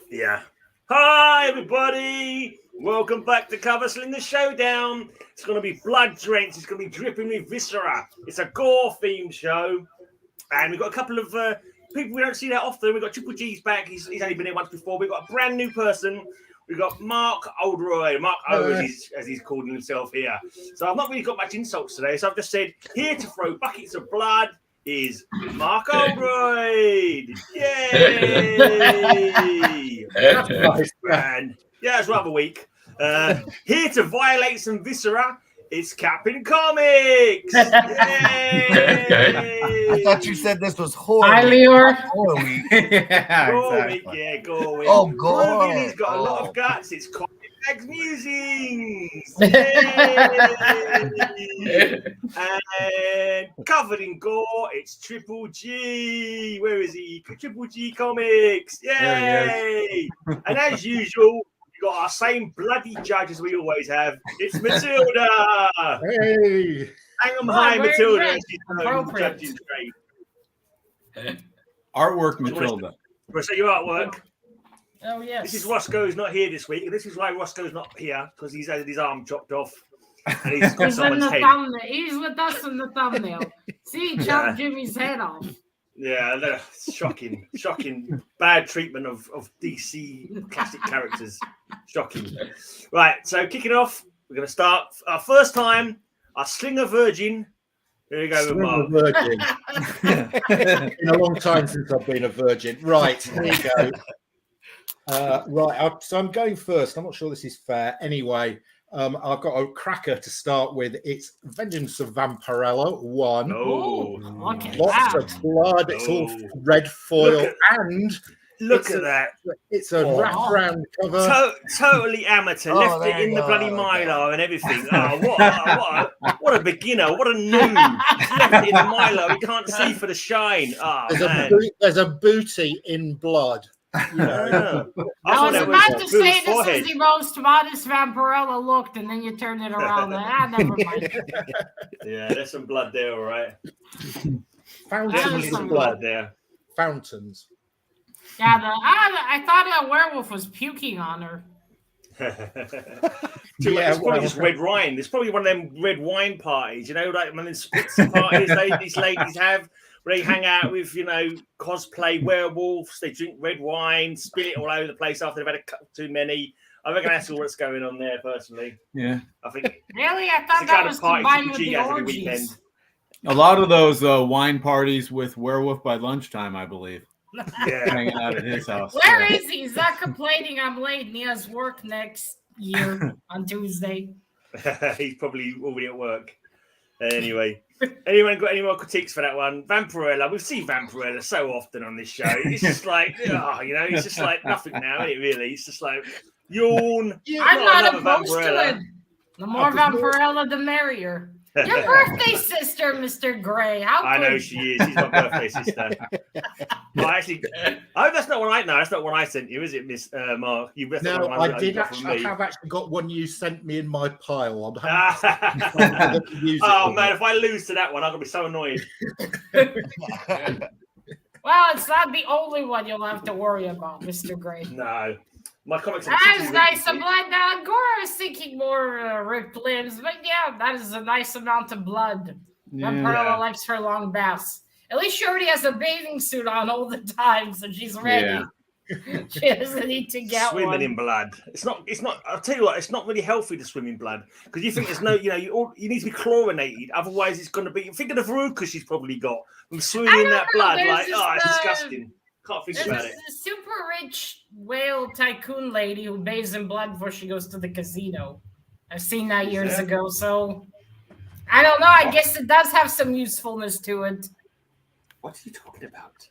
Yeah. Hi, everybody. Welcome back to Cover Slingers Showdown. It's going to be blood drenched. It's going to be dripping with viscera. It's a Gore themed show. And we've got a couple of people we don't see that often. We've got Triple G's back. He's only been here once before. We've got a brand new person. We've got Mark Oldroyd. Mark O, as he's called himself here. So I've not really got much insults today. So I've just said, here to throw buckets of blood is Mark Oldroyd. Yay! That's nice. And yeah, it's rather weak. Here to violate some viscera, it's CapN Comics. Yay! I thought you said this was horror. Hi, Leor. Horror week. Gore week, yeah, Gore week. Oh, Gore. He's got a lot of guts. It's called Mag Musings. And covered in gore, it's Triple G. Where is he? Triple G Comics. Yay! And as usual, we've got our same bloody judge as we always have. It's Matilda. Hey. Hang on high, Matilda. She's Appropriate. judging straight. Artwork, Matilda. We'll say your artwork. Oh, yes. This is Roscoe, who's not here this week. And this is why Roscoe's not here, because he's had his arm chopped off. And he's got He's in someone's the head. thumbnail. He's with us in the thumbnail. See, he chopped Jimmy's head off. Yeah, shocking. Bad treatment of DC classic characters. Shocking. Right, so kicking off, we're going to start our first time, our Slinger Virgin. Here we go with Mark. Virgin. Been a long time since I've been a virgin. Right, here we go. So I'm going first. I'm not sure this is fair. Anyway, I've got a cracker to start with. It's Vengeance of Vampirella 1. Oh, look at Lots that. of blood. It's all red foil. Look at that. It's a wraparound cover. Totally amateur. Left it in the bloody Milo and everything. Oh, what a beginner. What a noob. Left it in the Milo. We can't see for the shine. Oh, There's a booty in blood. Yeah. I was about to say this forehead. is the most modest Vampirella looked, and then you turned it around. Never mind. Yeah, there's some blood there, all right. Fountains Definitely some blood there. Fountains. Yeah, I thought a werewolf was puking on her. It's probably just red wine. It's probably one of them red wine parties, you know, like one of them spritz parties these ladies have, where they hang out with, you know, cosplay werewolves. They drink red wine, spill it all over the place after they've had a couple too many. I reckon that's all that's going on there, personally. Yeah. I think. Really? I thought that was combined with the every orgies. weekend. A lot of those wine parties with Werewolf by Lunchtime, I believe. Yeah. Hanging out at his house. Where is he? He's not complaining I'm late and he has work next year on Tuesday. He's probably already at work. Anyway, anyone got any more critiques for that one? Vampirella, we've seen Vampirella so often on this show. It's just like, it's just like nothing now, isn't it, really? It's just like, yawn. I'm not opposed to it. The more Vampirella, the merrier. Your birthday sister, Mr. Gray. I know she is. She's my birthday sister. Well, actually, that's not one I know. That's not one I sent you, is it, Miss Mark? No, I did. I have actually got one you sent me in my pile. Oh man, if I lose to that one, I'm gonna be so annoyed. Well, it's not the only one you'll have to worry about, Mr. Gray. No. My comics that is nice. I'm glad now. Gore, I was thinking more ripped limbs, but yeah, that is a nice amount of blood. Vampirella likes her long baths. At least she already has a bathing suit on all the time, so she's ready. Yeah. She doesn't need to get swimming in blood. It's not. I'll tell you what. It's not really healthy to swim in blood because you think there's no. You need to be chlorinated. Otherwise, it's going to be. Think of the verrucas she's probably got from swimming in that blood. Like, it's disgusting. Can't think about it. A super rich whale tycoon lady who bathes in blood before she goes to the casino. I've seen that years ago, so I don't know. I guess it does have some usefulness to it. What are you talking about?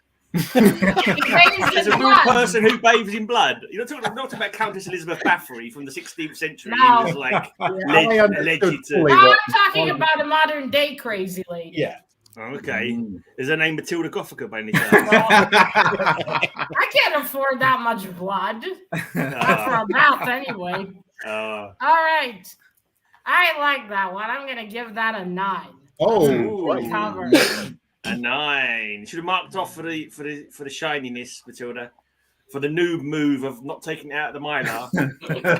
There's a real person who bathes in blood. You're not talking about Countess Elizabeth Bathory from the 16th century. No. Who was like alleged to. No, I'm talking about a modern day crazy lady. Yeah. Okay. Is her name Matilda Gothika by any chance? I can't afford that much blood. Not for a mouth, anyway. All right. I like that one. I'm going to give that a 9. Oh, a 9. Should have marked off for the shininess, Matilda. for the noob move of not taking it out of the Mylar.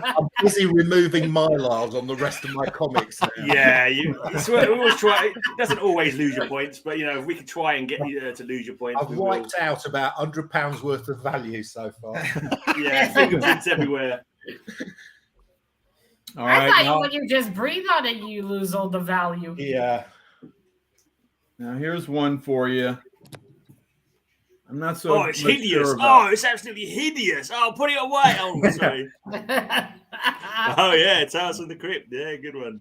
I'm busy removing Mylars on the rest of my comics now. Yeah, we always try. It doesn't always lose your points, but if we can try and get you to lose your points. I've wiped out about £100 worth of value so far. Yeah, fingerprints everywhere. All right. I thought when you just breathe on it, you lose all the value. Yeah. Now here's one for you. I'm not so. Oh, it's hideous. Oh, it's absolutely hideous. Oh, put it away. Oh, sorry. Oh, yeah, Tales from the Crypt. Yeah, good one.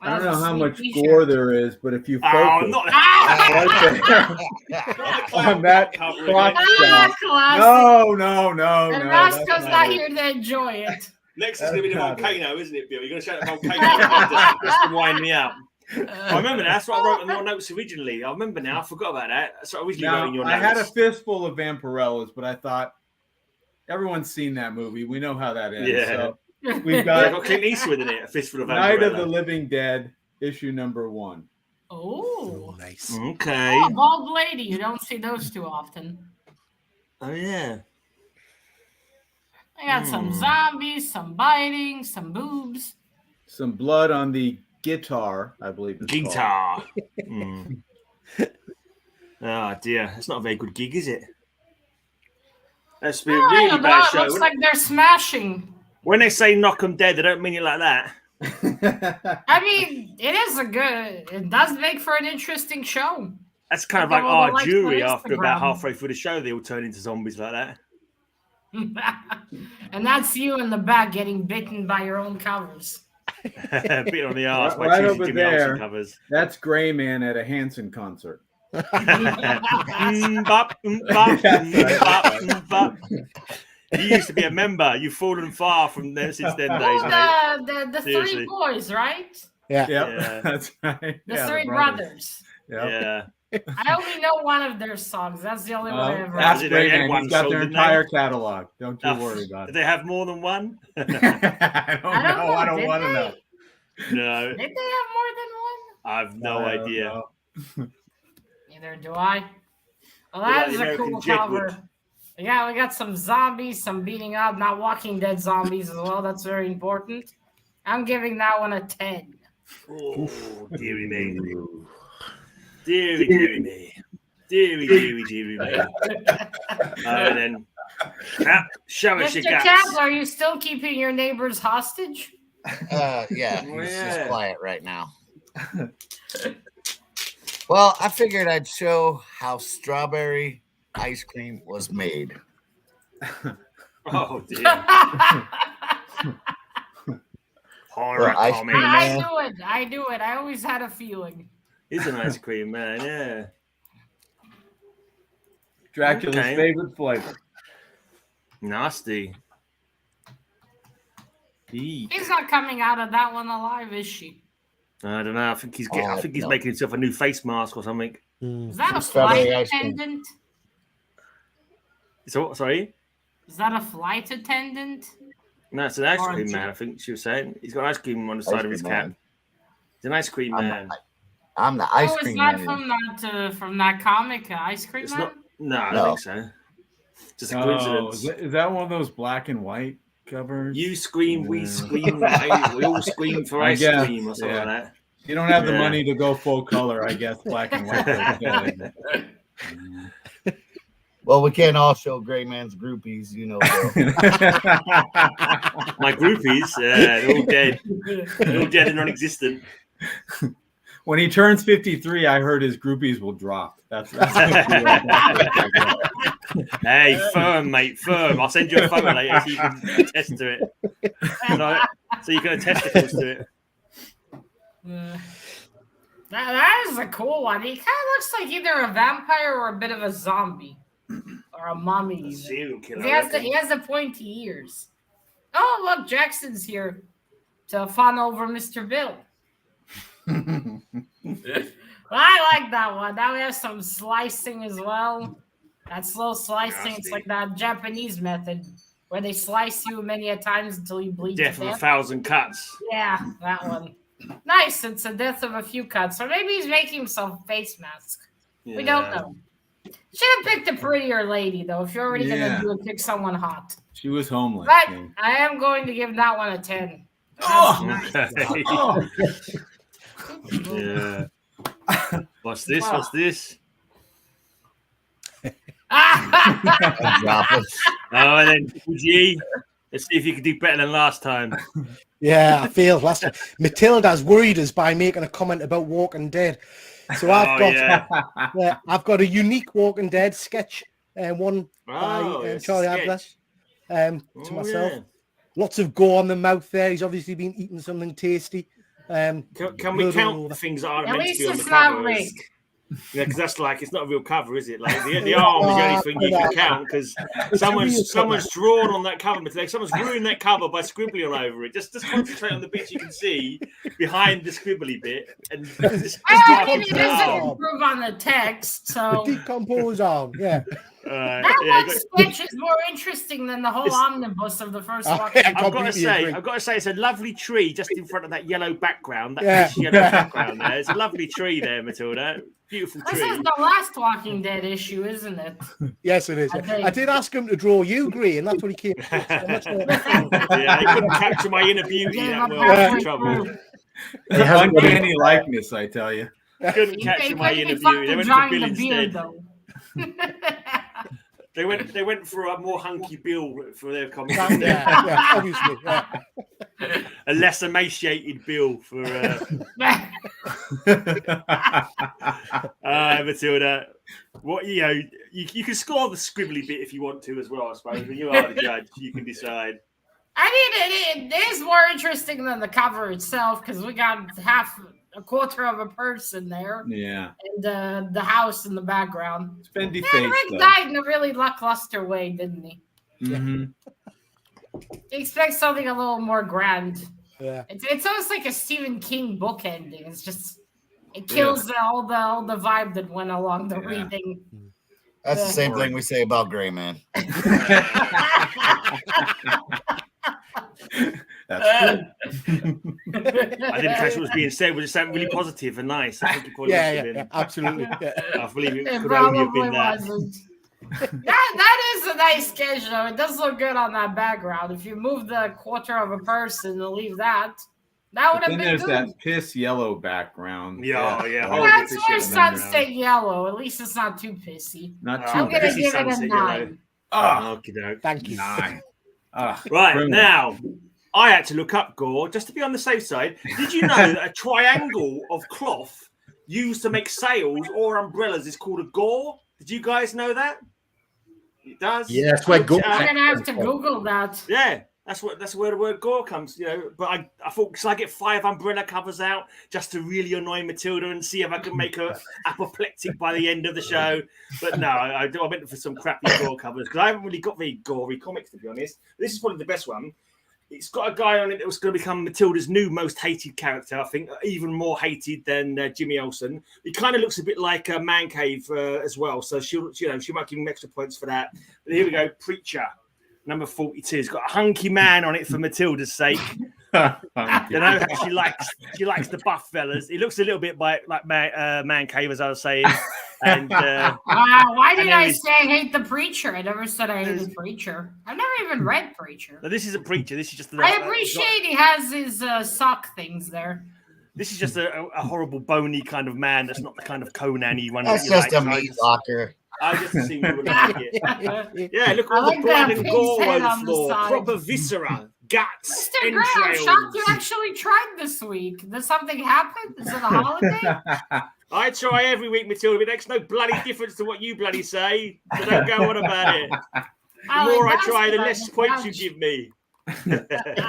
I don't know how much gore there is, but if you focus not on that crotch shot. No. And Roscoe's not here to enjoy it. Next is going to be the volcano, isn't it, Bill? You're going to show the volcano just to wind me up. I remember now. That's what I wrote on your notes originally. I remember now. I forgot about that. That's what I originally wrote in your notes. I had a fistful of Vampirellas, but I thought everyone's seen that movie. We know how that ends. Yeah. So we've got Clint Eastwood in it. A fistful of Vampirella. Night of the Living Dead, issue number 1. Oh, nice. Okay. Oh, Bald Lady. You don't see those too often. Oh, yeah. I got some zombies, some biting, some boobs. Some blood on the guitar, I believe. Guitar. Oh, dear. That's not a very good gig, is it? That's been a really bad show. It looks like they're smashing. When they say knock 'em dead, they don't mean it like that. I mean, it does make for an interesting show. That's kind of like our jury after about halfway through the show. They all turn into zombies like that. And that's you in the back getting bitten by your own covers. Bit on the arse by right choosing over Jimmy there. Olsen covers. That's Gray Man at a Hanson concert. You used to be a member. You've fallen far from there since then days, mate. The three boys, right? Yeah. That's right. The three brothers. Yeah. I only know one of their songs. That's the only one I ever That's heard. Gray Man. He's got their entire catalog. Don't you worry about Did it. they have more than one? I don't know. I don't want to know. No. Did they have more than one? I have no idea. Neither do I. Well, that is a cool cover. Yeah, we got some zombies, some beating up, not Walking Dead zombies as well. That's very important. I'm giving that one a 10. Oh, dearie me. Dearie me. Dearie me. And then, show us your Mr. guts. Cap, are you still keeping your neighbors hostage? Yeah, he's just quiet right now. Well, I figured I'd show how strawberry ice cream was made. Oh, dear. Horror comic. I do it. I always had a feeling. He's an ice cream man, yeah. Dracula's favorite flavor. Nasty. He's not coming out of that one alive, is she? I don't know. I think he's making himself a new face mask or something. Is that a flight attendant? So, sorry? Is that a flight attendant? No, it's an ice cream man, I think she was saying. He's got ice cream on the side of his cap. He's an ice cream man. I'm the ice cream man. Is that from that comic, Ice Cream Man? I don't think so. Just a coincidence. Is that one of those black and white covers? You scream, we scream, we all scream for ice cream or something like that. You don't have the money to go full color, I guess, black and white. Well, we can't all show Gray Man's groupies, you know. My groupies, they're all dead. They're all dead and non-existent. When he turns 53, I heard his groupies will drop. That's Hey, firm, mate, firm. I'll send you a photo later so you can attest to it. So you can attest to it. That is a cool one. He kind of looks like either a vampire or a bit of a zombie. Or a mummy. A serial killer. He has the pointy ears. Oh, look, Jackson's here to fawn over Mr. Bill. I like that one. Now we have some slicing as well. That slow slicing, it's like that Japanese method where they slice you many a times until you bleed. Death of 1,000 cuts. Yeah, that one. Nice. It's a death of a few cuts. Or maybe he's making himself a face mask. Yeah. We don't know. Should have picked a prettier lady, though. If you're already going to do it, pick someone hot. She was homeless. But I am going to give that one a 10. Oh! Okay. Oh! Yeah. What's this? What's this? Drop it. Oh, and then G. Let's see if you can do better than last time. Yeah, I failed last time. Matilda's worried us by making a comment about Walking Dead. So I've got a unique Walking Dead sketch, one by Charlie Adler, to myself. Yeah. Lots of gore on the mouth there. He's obviously been eating something tasty. Can we count the things that aren't At meant to least be on the it's not cover? Rick. Yeah, because that's like it's not a real cover, is it? Like the arm is the only thing you can count because someone's drawn on that cover today. Someone's ruined that cover by scribbling all over it. Just concentrate on the bits you can see behind the scribbly bit, and I mean, it doesn't improve on the text, so Decompose arm, yeah. That one sketch is more interesting than the whole omnibus of the first one. I've got to say, it's a lovely tree just in front of that yellow background. That yellow background there. It's a lovely tree there, Matilda. Beautiful tree. This is the last Walking Dead issue, isn't it? Yes, it is. I did ask him to draw you, Grey, and that's what he came. Yeah, he couldn't capture my inner beauty that well. In trouble. Uncanny likeness, I tell you. Couldn't capture my inner beauty. They went for Bill instead. They went for a more hunky Bill for their comics. Obviously. Yeah. A less emaciated Bill for Matilda. What you can score the scribbly bit if you want to as well, I suppose. When you are the judge, you can decide. I mean, it is more interesting than the cover itself because we got a quarter of a person there. Yeah. And the house in the background. Spendy face. Rick died in a really lackluster way, didn't he? Mm-hmm. You expect something a little more grand. Yeah. It's almost like a Stephen King book ending. It's just it kills all the vibe that went along the reading. That's the same thing we say about Gray Man. That's I didn't catch what was being said. Was it something really positive and nice? I think it probably Absolutely. Yeah. I believe it could probably only have been that. wasn't. That is a nice sketch, though. It does look good on that background. If you move the quarter of a person and leave that would have been there's good. that piss yellow background. Yeah. That's more sunset yellow. At least it's not too pissy. Not too I'm gonna pissy. give it a 9. Thank you. 9. Right, now, I had to look up Gore just to be on the safe side. Did you know that a triangle of cloth used to make sails or umbrellas is called a gore? Did you guys know that? It does. Yeah, that's where Gore. I'm gonna have to Google that. Yeah, that's where the word gore comes. But I thought, should I get 5 umbrella covers out just to really annoy Matilda and see if I can make her apoplectic by the end of the show? But no, I went for some crappy gore covers because I haven't really got very gory comics, to be honest. This is probably the best one. It's got a guy on it that was going to become Matilda's new most hated character, I think, even more hated than Jimmy Olsen. He kind of looks a bit like a Man Cave as well, so she might give him extra points for that. But here we go, Preacher, number 42. It's got a hunky man on it for Matilda's sake. She likes the buff fellas. He looks a little bit like Man Cave, as I was saying. And why did I say I hate the Preacher? I never said I hated Preacher. I've never even read Preacher. No, this isn't Preacher. This is just. I appreciate he has his sock things there. This is just a horrible, bony kind of man. That's not the kind of Conan-y one. That's just a meat locker. I just assumed you would like it. Yeah, look at all the blood and gore on the floor. Proper viscera, guts, Mr. Gray, I'm shocked you actually tried this week. Did something happen? Is it a holiday? I try every week, Matilda, but it makes no bloody difference to what you bloody say. So don't go on about it. The more I try, the less points you give me.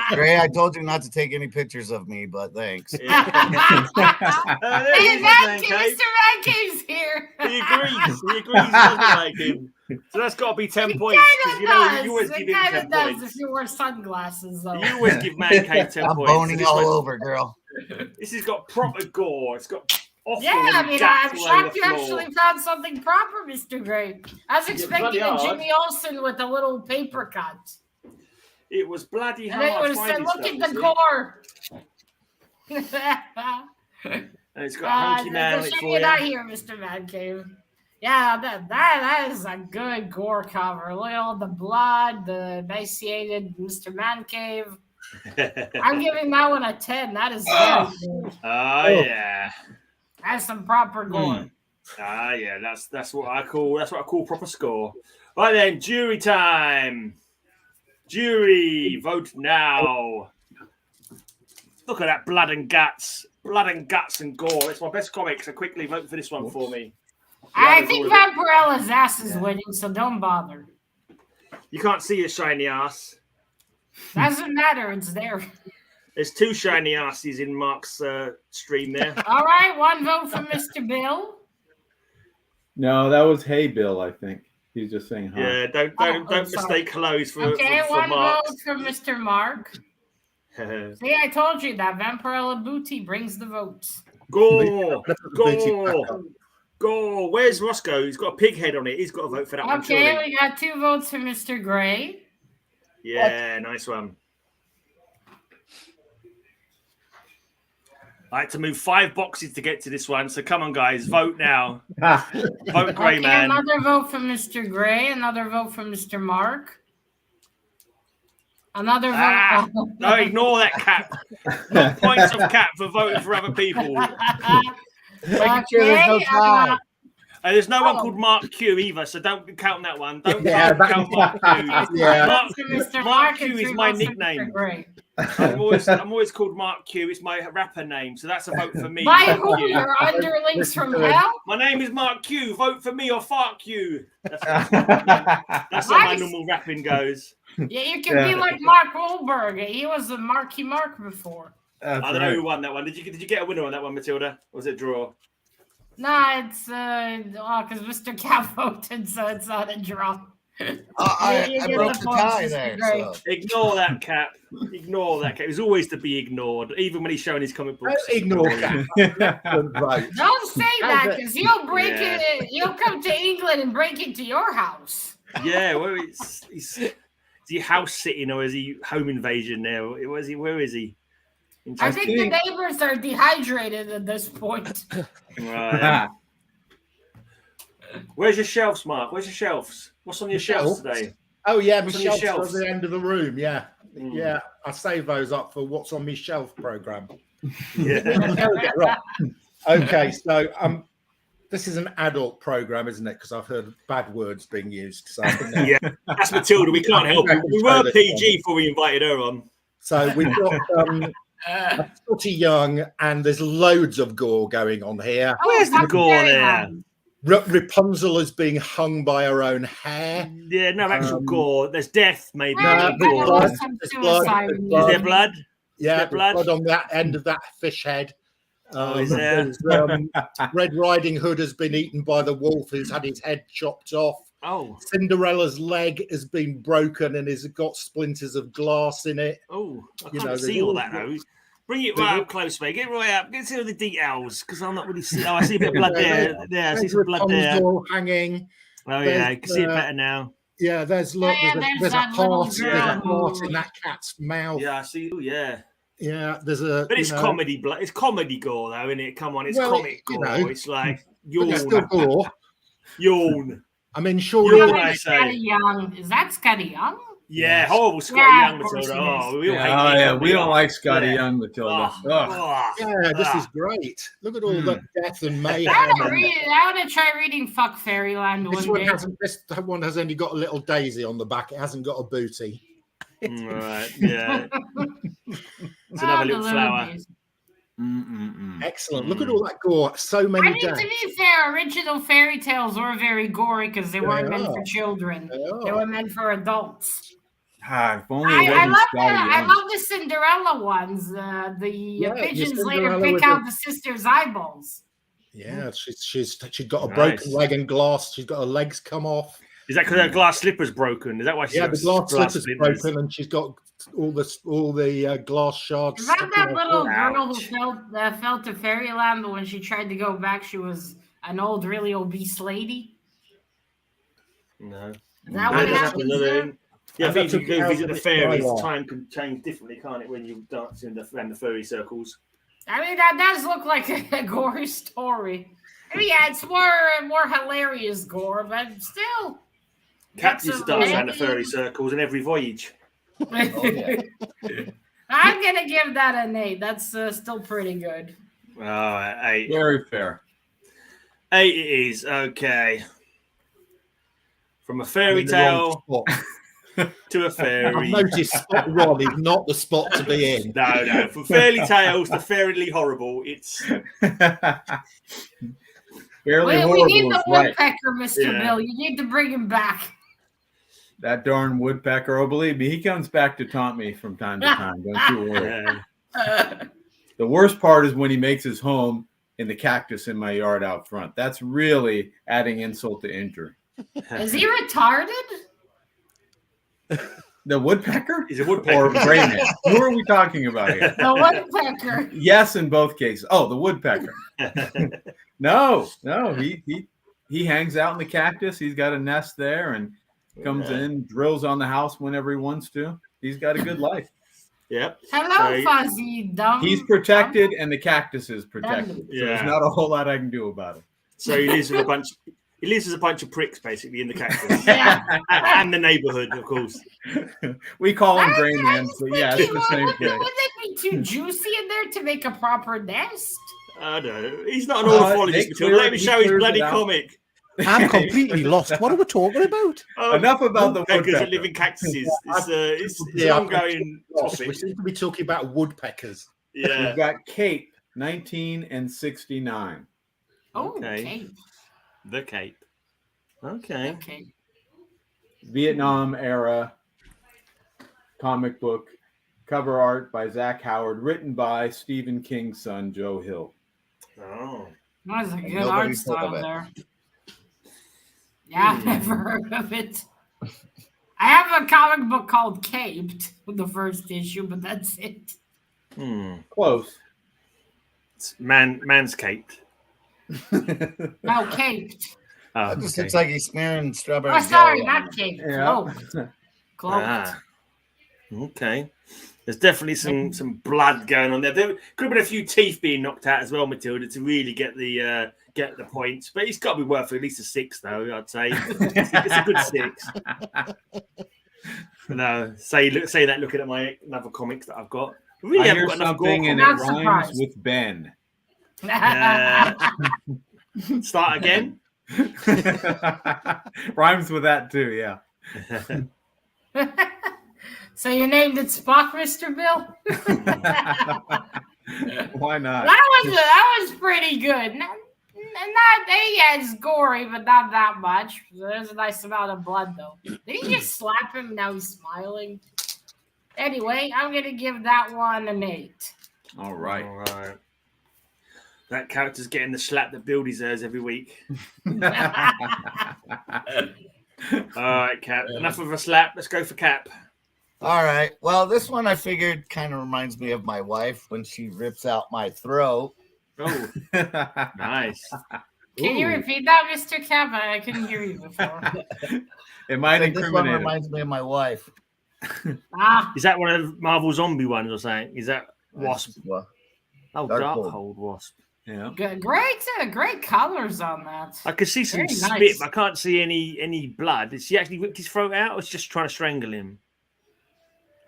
Gray, I told you not to take any pictures of me, but thanks. Hey, Mr. Man Cave's here. He agrees. He doesn't like him. So that's got to be 10 points. You always give him 10 points. If you wear sunglasses, though. You always give Man Cave 10 I'm points. boning all over, girl. This has got proper gore. It's got awful. Yeah, I mean, I'm shocked you actually found something proper, Mr. Gray. I was expecting a Jimmy Olsen with a little paper cut. It was bloody hard. And they would have said, look at the gore. And it's got a hunky man on it for you. Not here, Mr. Man Cave. Yeah, that is a good Gore cover. Look at all the blood, the emaciated Mr. Man Cave. I'm giving that one a 10. That is very good. Oh yeah. That's some proper Gore. Yeah, that's what I call proper score. Right then, jury time. Jury, vote now. Look at that blood and guts and gore. It's my best comic, so quickly vote for this one for me. I think Vampirella's ass is winning, so don't bother. You can't see his shiny ass. Doesn't matter, it's there. There's 2 shiny asses in Mark's stream there. All right, 1 vote for Mr. Bill. No, that was Hey Bill, I think. He's just saying hi. Yeah, don't mistake hellos for Okay, for 1 Mark. vote for Mr. Mark. See, I told you that Vampirella Booty brings the votes. Gore. Where's Roscoe? He's got a pig head on it. He's got to vote for that one. Okay, we got 2 votes for Mr. Gray. Yeah, nice one. I had to move 5 boxes to get to this one, so come on, guys, vote now. Vote Grey Man. Another vote for Mr. Gray. Another vote for Mr. Mark. Another vote. No, ignore that cap. Not points of cap for voting for other people. There's no one called Mark Q either, so don't count that one. Don't count Mark Q. Mark Q is my nickname. I'm always called Mark Q. It's my rapper name, so that's a vote for me. By who? Your underlings from hell? My name is Mark Q. Vote for me or fuck you. That's how my normal rapping goes. Yeah, you can be like Mark Wahlberg. He was the Marky Mark before. I don't know who won that one. Did you get a winner on that one, Matilda? Or was it draw? Nah, it's because Mr. Cap voted, so it's not a draw. I broke the tie there. So. Ignore that, Cap. Ignore that, Cap. He's always to be ignored, even when he's showing his comic books. Ignore Cap. Don't say that, because he'll break it. He'll come to England and break into your house. Yeah, well, is he house sitting or is he home invasion now? Where is he? I think the neighbors are dehydrated at this point. Right. Where's your shelves, Mark? Where's your shelves? What's on your shelves today? Oh yeah, my shelves are at the end of the room. Yeah, yeah. I save those up for what's on my shelf program. Yeah. Right. Okay, so this is an adult program, isn't it? Because I've heard bad words being used. So yeah, that's Matilda. We can't help it. We were PG before we invited her on. So we've got Scotty Young, and there's loads of gore going on here. Where's the gore there? Rapunzel is being hung by her own hair. Yeah, no actual gore. There's death, maybe. No, blood. There's blood. Is there blood? Yeah, blood on that end of that fish head. Is there? Red Riding Hood has been eaten by the wolf who's had his head chopped off. Oh. Cinderella's leg has been broken and has got splinters of glass in it. Oh, I can't see all that though. Bring it right up close, mate. Get right up. Get to all the details because I'm not really seeing. Oh, I see a bit of blood there. Yeah, I see some blood there. Hanging. Oh yeah, I can see it better now. Yeah, there's a heart. There's a heart in that cat's mouth. Yeah, I see. Oh yeah. Yeah, there's a. But it's comedy blood. It's comedy gore though, isn't it? Come on, it's comic gore. It's like yawn. It's still gore. Yawn. I mean, surely. Scotty Young. Is that Scotty Young? Yeah, horrible Scotty Young, Matilda. Oh, we all hate we don't like Scotty Young, Matilda. Yeah, this is great. Look at all the death and mayhem. I want to try reading Fuck Fairyland one day. This one has only got a little daisy on the back. It hasn't got a booty. Right, yeah. It's another little flower. Excellent. Look at all that gore. So many deaths. To be fair, original fairy tales were very gory because they weren't meant for children. They were meant for adults. If only I love the Cinderella ones. The pigeons later pick out the sister's eyeballs. Yeah, she's got a broken leg and glass. She's got her legs come off. Is that because her glass slipper's broken? Is that why she's the glass slipper's broken and she's got all the glass shards? Is that little girl who felt to Fairyland, but when she tried to go back, she was an old, really obese lady? No. Is that what happened? Yeah, I think if you go visit the fairies, time can change differently, can't it, when you dance around the fairy circles? I mean, that does look like a gory story. Yeah, it's more hilarious gore, but still. Cap That's used to a dance around the very- furry circles in every voyage. Oh, yeah. I'm gonna give that an 8. That's still pretty good. Oh, 8. Very fair. 8 it is. Okay. From a fairy In the wrong tale spot. to a I've fairy. noticed spot one is not the spot to be in. No. From fairy tales to fairly horrible, it's Fairly We horrible need the is right. woodpecker, Mr. Yeah. Bill. You need to bring him back. That darn woodpecker. Oh, believe me, he comes back to taunt me from time to time. Don't you worry. The worst part is when he makes his home in the cactus in my yard out front. That's really adding insult to injury. Is he retarded? The woodpecker? He's a woodpecker. Or Greyman? Who are we talking about here? The woodpecker. Yes, in both cases. Oh, the woodpecker. No, he hangs out in the cactus. He's got a nest there and comes in, drills on the house whenever he wants to. He's got a good life. Yep. Hello, So- Fuzzy, dumb. He's protected and the cactus is protected. So Yeah. there's not a whole lot I can do about it. So he lives with a bunch. He lives as a bunch of pricks, basically, in the cactus, Yeah. and the neighborhood, of course. We call him I Greyman, was but yeah, it's thinking, the same wouldn't thing. it be too juicy in there to make a proper nest? I don't know. He's not an ornithologist. Nick Matilda. Let me he show his clears bloody it out. comic. I'm completely lost. What are we talking about? Oh, Enough about the woodpeckers that woodpecker. live in cactuses. It's an Yeah, ongoing We topic. seem to be talking about woodpeckers. Yeah. We've got Cape, 1969. Oh, Okay. okay. The Cape. Okay. Okay. Vietnam era comic book, cover art by Zach Howard, written by Stephen King's son, Joe Hill. Oh. That's a good Nobody's art heard of style it. there. Yeah, I've never heard of it. I have a comic book called Caped, the first issue, but that's it. Close. It's manscaped. No, Caped. Oh, That just okay. looks like he's smearing strawberry. Oh, sorry, jelly on not it. Caped. Yeah. Cloaked. Cloaked. Ah. Okay. There's definitely some blood going on there. There could have been a few teeth being knocked out as well, Matilda, to really get the points. But it's got to be worth at least a 6, though. I'd say it's a good 6. No, say that looking at my other comics that I've got. I really I haven't hear got enough something and gore it comics. Not rhymes surprised. with Ben. Start again. Rhymes with that too, yeah. So you named it Spock, Mr. Bill? Why not? That was pretty good. Not it's gory, but not that much. There's a nice amount of blood, though. Did he just slap him? Now he's smiling. Anyway, I'm gonna give that one an 8. All right. All right. That character's getting the slap that Bill deserves every week. All right, Cap. Enough of a slap. Let's go for Cap. All right. Well, this one I figured kind of reminds me of my wife when she rips out my throat. Oh, nice. Can you repeat that, Mr. Cap? I couldn't hear you before. It might This one incriminate him. reminds me of my wife. Ah, Is that one of Marvel zombie ones or something? Is that Wasp? Well, Oh, Darkhold. Darkhold Wasp. Yeah. great colors on that. I could see some Very spit, nice. but I can't see any blood. Has she actually ripped his throat out, or is she just trying to strangle him?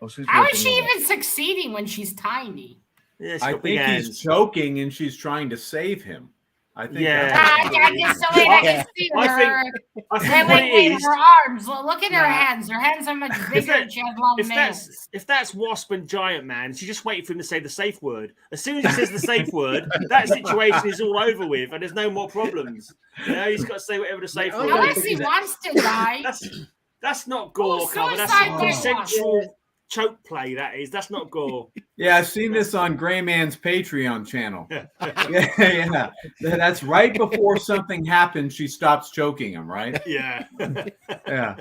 oh, she's How is ripping she it. even succeeding when she's tiny? Yeah, she's I got big think he's hands. choking and she's trying to save him. I think Yeah. that's I just so wait, I can see I her. think what Wait, it is. her arms. Look at her Nah. hands. Her hands are much bigger and she has long If nails. that's Wasp and Giant Man, she just waited for him to say the safe word. As soon as he says the safe word, that situation is all over with, and there's no more problems. You know, he's got to say whatever the safe word Unless is. he wants to die. That's not gore Oh, cover. That's suicide consensual choke play. That is. That's not gore. Yeah, I've seen this on Greyman's Patreon channel. yeah. That's right before something happens, she stops choking him, right? Yeah. Yeah.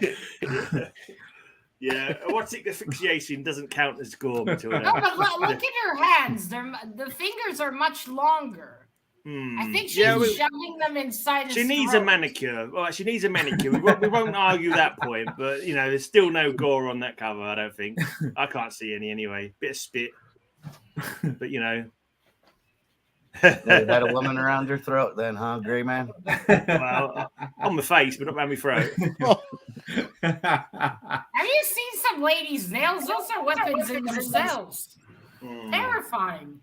Yeah. Erotic asphyxiation doesn't count as gore, Matilda. No, but look at her hands. The fingers are much longer. I think she's shoving them inside his She needs throat. a manicure. All right, she needs a manicure. We won't argue that point, but you know, there's still no gore on that cover. I don't think. I can't see any anyway. Bit of spit, but you know, They had a woman around your throat then, huh, Gray Man? Well, on my face, but not around my throat. Have you seen some ladies' nails? Those are weapons in themselves. Terrifying.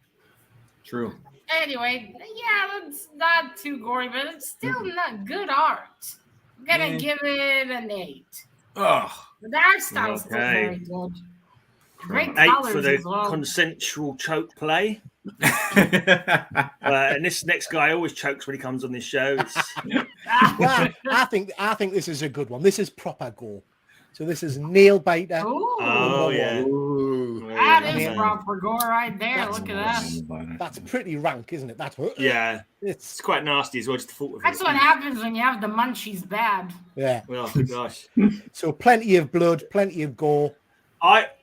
True. Anyway, yeah, that's not too gory, but it's still not good art. I'm gonna give it an 8. Oh, The art style's still very good. Great 8 colors for the as well. consensual choke play. And this next guy always chokes when he comes on this show. Well, I think this is a good one. This is proper gore. So this is nail biter. Ooh. Oh yeah. That is proper gore right there. Look at that. That's pretty rank, isn't it? Yeah. It's It's quite nasty as well. Just the thought of That's it. what happens when you have the munchies bad. yeah. Oh gosh. So plenty of blood, plenty of gore.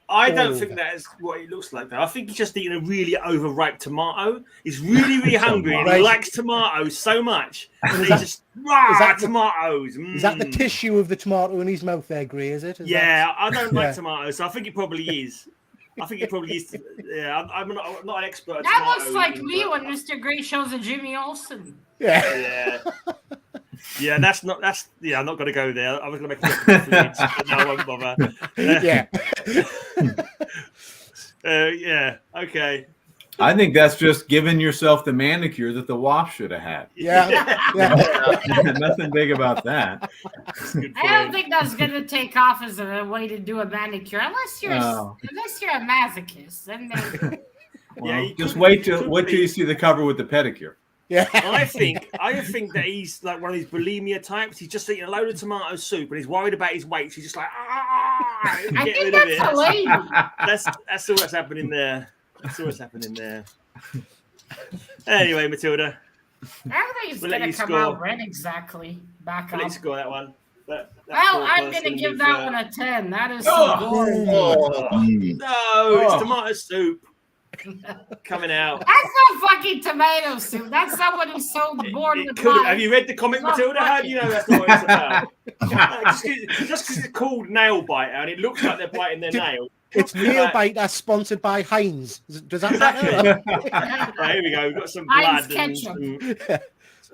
I don't think that is what it looks like, though. I think he's just eating a really overripe tomato. He's really, really hungry and he Right. likes tomatoes so much. And he that- just, that the- tomatoes. Is that the tissue of the tomato in his mouth there, Gray, is it? Is Yeah, I don't Yeah. like tomatoes, so I think it probably is. I think it probably is. Yeah, I'm not an expert at That tomatoes. looks like me when Mr. Gray shows a Jimmy Olsen. Yeah. Yeah, I'm not going to go there. I was going to make a foods, but no, I won't bother. Yeah. Yeah, okay. I think that's just giving yourself the manicure that the WAP should have had. Yeah. Yeah. Nothing big about that. That's a good I don't point. think that's gonna take off as a way to do a manicure, unless you're Oh. a masochist. Then they, Yeah, you Just could- wait till could be. you see the cover with the pedicure. Yeah. I think that he's like one of these bulimia types. He's just eating a load of tomato soup and he's worried about his weight. So he's just like, I get think rid of it. that's a lady. That's all that's happening there. That's all that's happening there. Anyway, Matilda, I don't think it's We'll let gonna you come score. out red exactly. Back up. let's score that one. That Well, poor I'm person gonna give with, that one a 10. That is Oh. some gore. No, it's tomato soup coming out. That's not fucking tomato soup. That's someone who's so bored It with could, life. have you read the comic, It's not Matilda? How do you know that's not what it's about? Just because it's called nail biter and it looks like they're biting their nail. It's nail biter sponsored by Heinz. Does that matter? Right, here we go. We've got some Heinz blood and ketchup.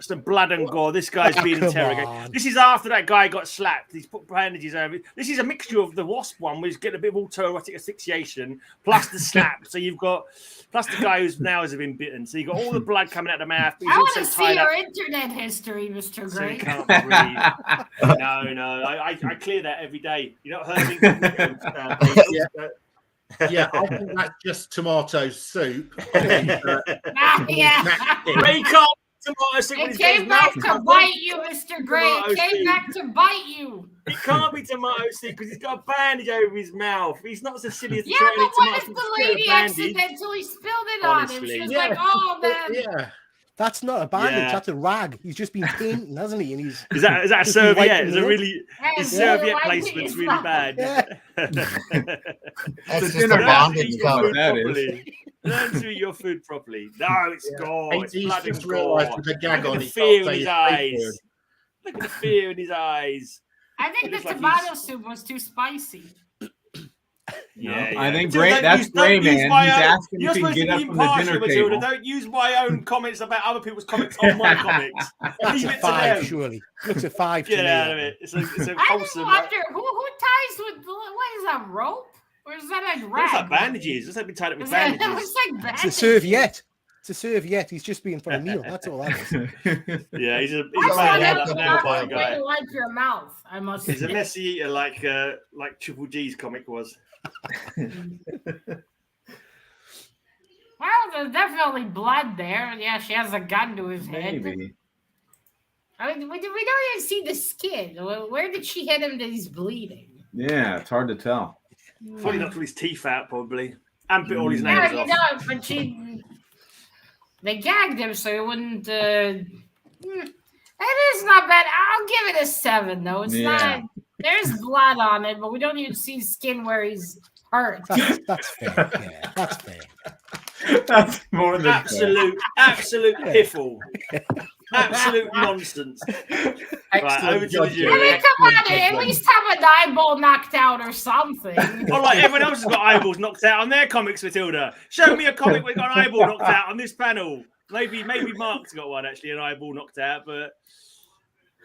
some blood and gore. This guy's being Come interrogated. on. This is after that guy got slapped. He's put bandages over it. This is a mixture of the wasp one, where he's getting a bit of autoerotic asphyxiation, plus the slap. So you've got, plus the guy whose nails have been bitten. So you've got all the blood coming out the mouth. But he's I want also to tied see up. your internet history, Mr. So he Gray. can't breathe. No. I clear that every day. You not heard me? Yeah, I think that's just tomato soup. Yeah. Ray can't tomato soup. It came back to bite you, Mr. Gray. It came back to bite you. It can't be tomato soup because he's got a bandage over his mouth. He's not so silly as to Yeah, try but and eat what tomato if soup the to get a lady bandage. accidentally spilled it on him? She Honestly. was Yeah. like, oh, man. Yeah. That's not a bandage. Yeah. That's a rag. He's just been painting, hasn't he? And he's Is that a Just been serviette? wiping Is it it up. really? His Yeah, serviette wiping placement's his really mouth. bad. That's just a dinner bondage Eat your cover. food That is. properly. Learn to eat your food properly. No, it's gore. It's He's blood just and gore. realised with the gag Look on at the his fear in face, his fake eyes. word. Look at the fear in his eyes. I think the Looks like tomato he's- soup was too spicy. Yeah, I think Matilda, that's don't Gray use Man. He's my own- asking You're if he can supposed get to up be from the impartial, dinner Matilda. table. Don't use my own comments about other people's comments on my comics. that's Leave a it to 5, them. surely. Looks a 5 to Get me. out of it. It's a I just wholesome. wonder who ties with what is that, rope? Or is that a rag? Looks like bandages. Looks like we tied up with Is that- It bandages. looks like It's bandages. a serviette. It's a serviette. He's just being for a meal. That's all that is. Yeah, he's a That's bad not nail the nail biter way guy. to wipe your mouth, I must He's a say. messy eater like Triple G's comic was. Well, there's definitely blood there. Yeah, she has a gun to his head. Maybe. I mean, we don't even see the skin. Where did she hit him that he's bleeding? Yeah, it's hard to tell. Probably knocked all his teeth out, probably. And bit all his Yeah, nails you off. know, but they gagged him so he wouldn't. It is not bad. I'll give it a 7, though. It's not. There's blood on it, but we don't even see skin where he's hurt. That's fair. Yeah, that's fair. That's more than Absolute piffle. Absolute nonsense. Right, over to the judging. I mean, jury. come on, at least have an eyeball knocked out or something. Well, like everyone else has got eyeballs knocked out on their comics, Matilda. Show me a comic where got an eyeball knocked out on this panel. Maybe Mark's got one actually, an eyeball knocked out, but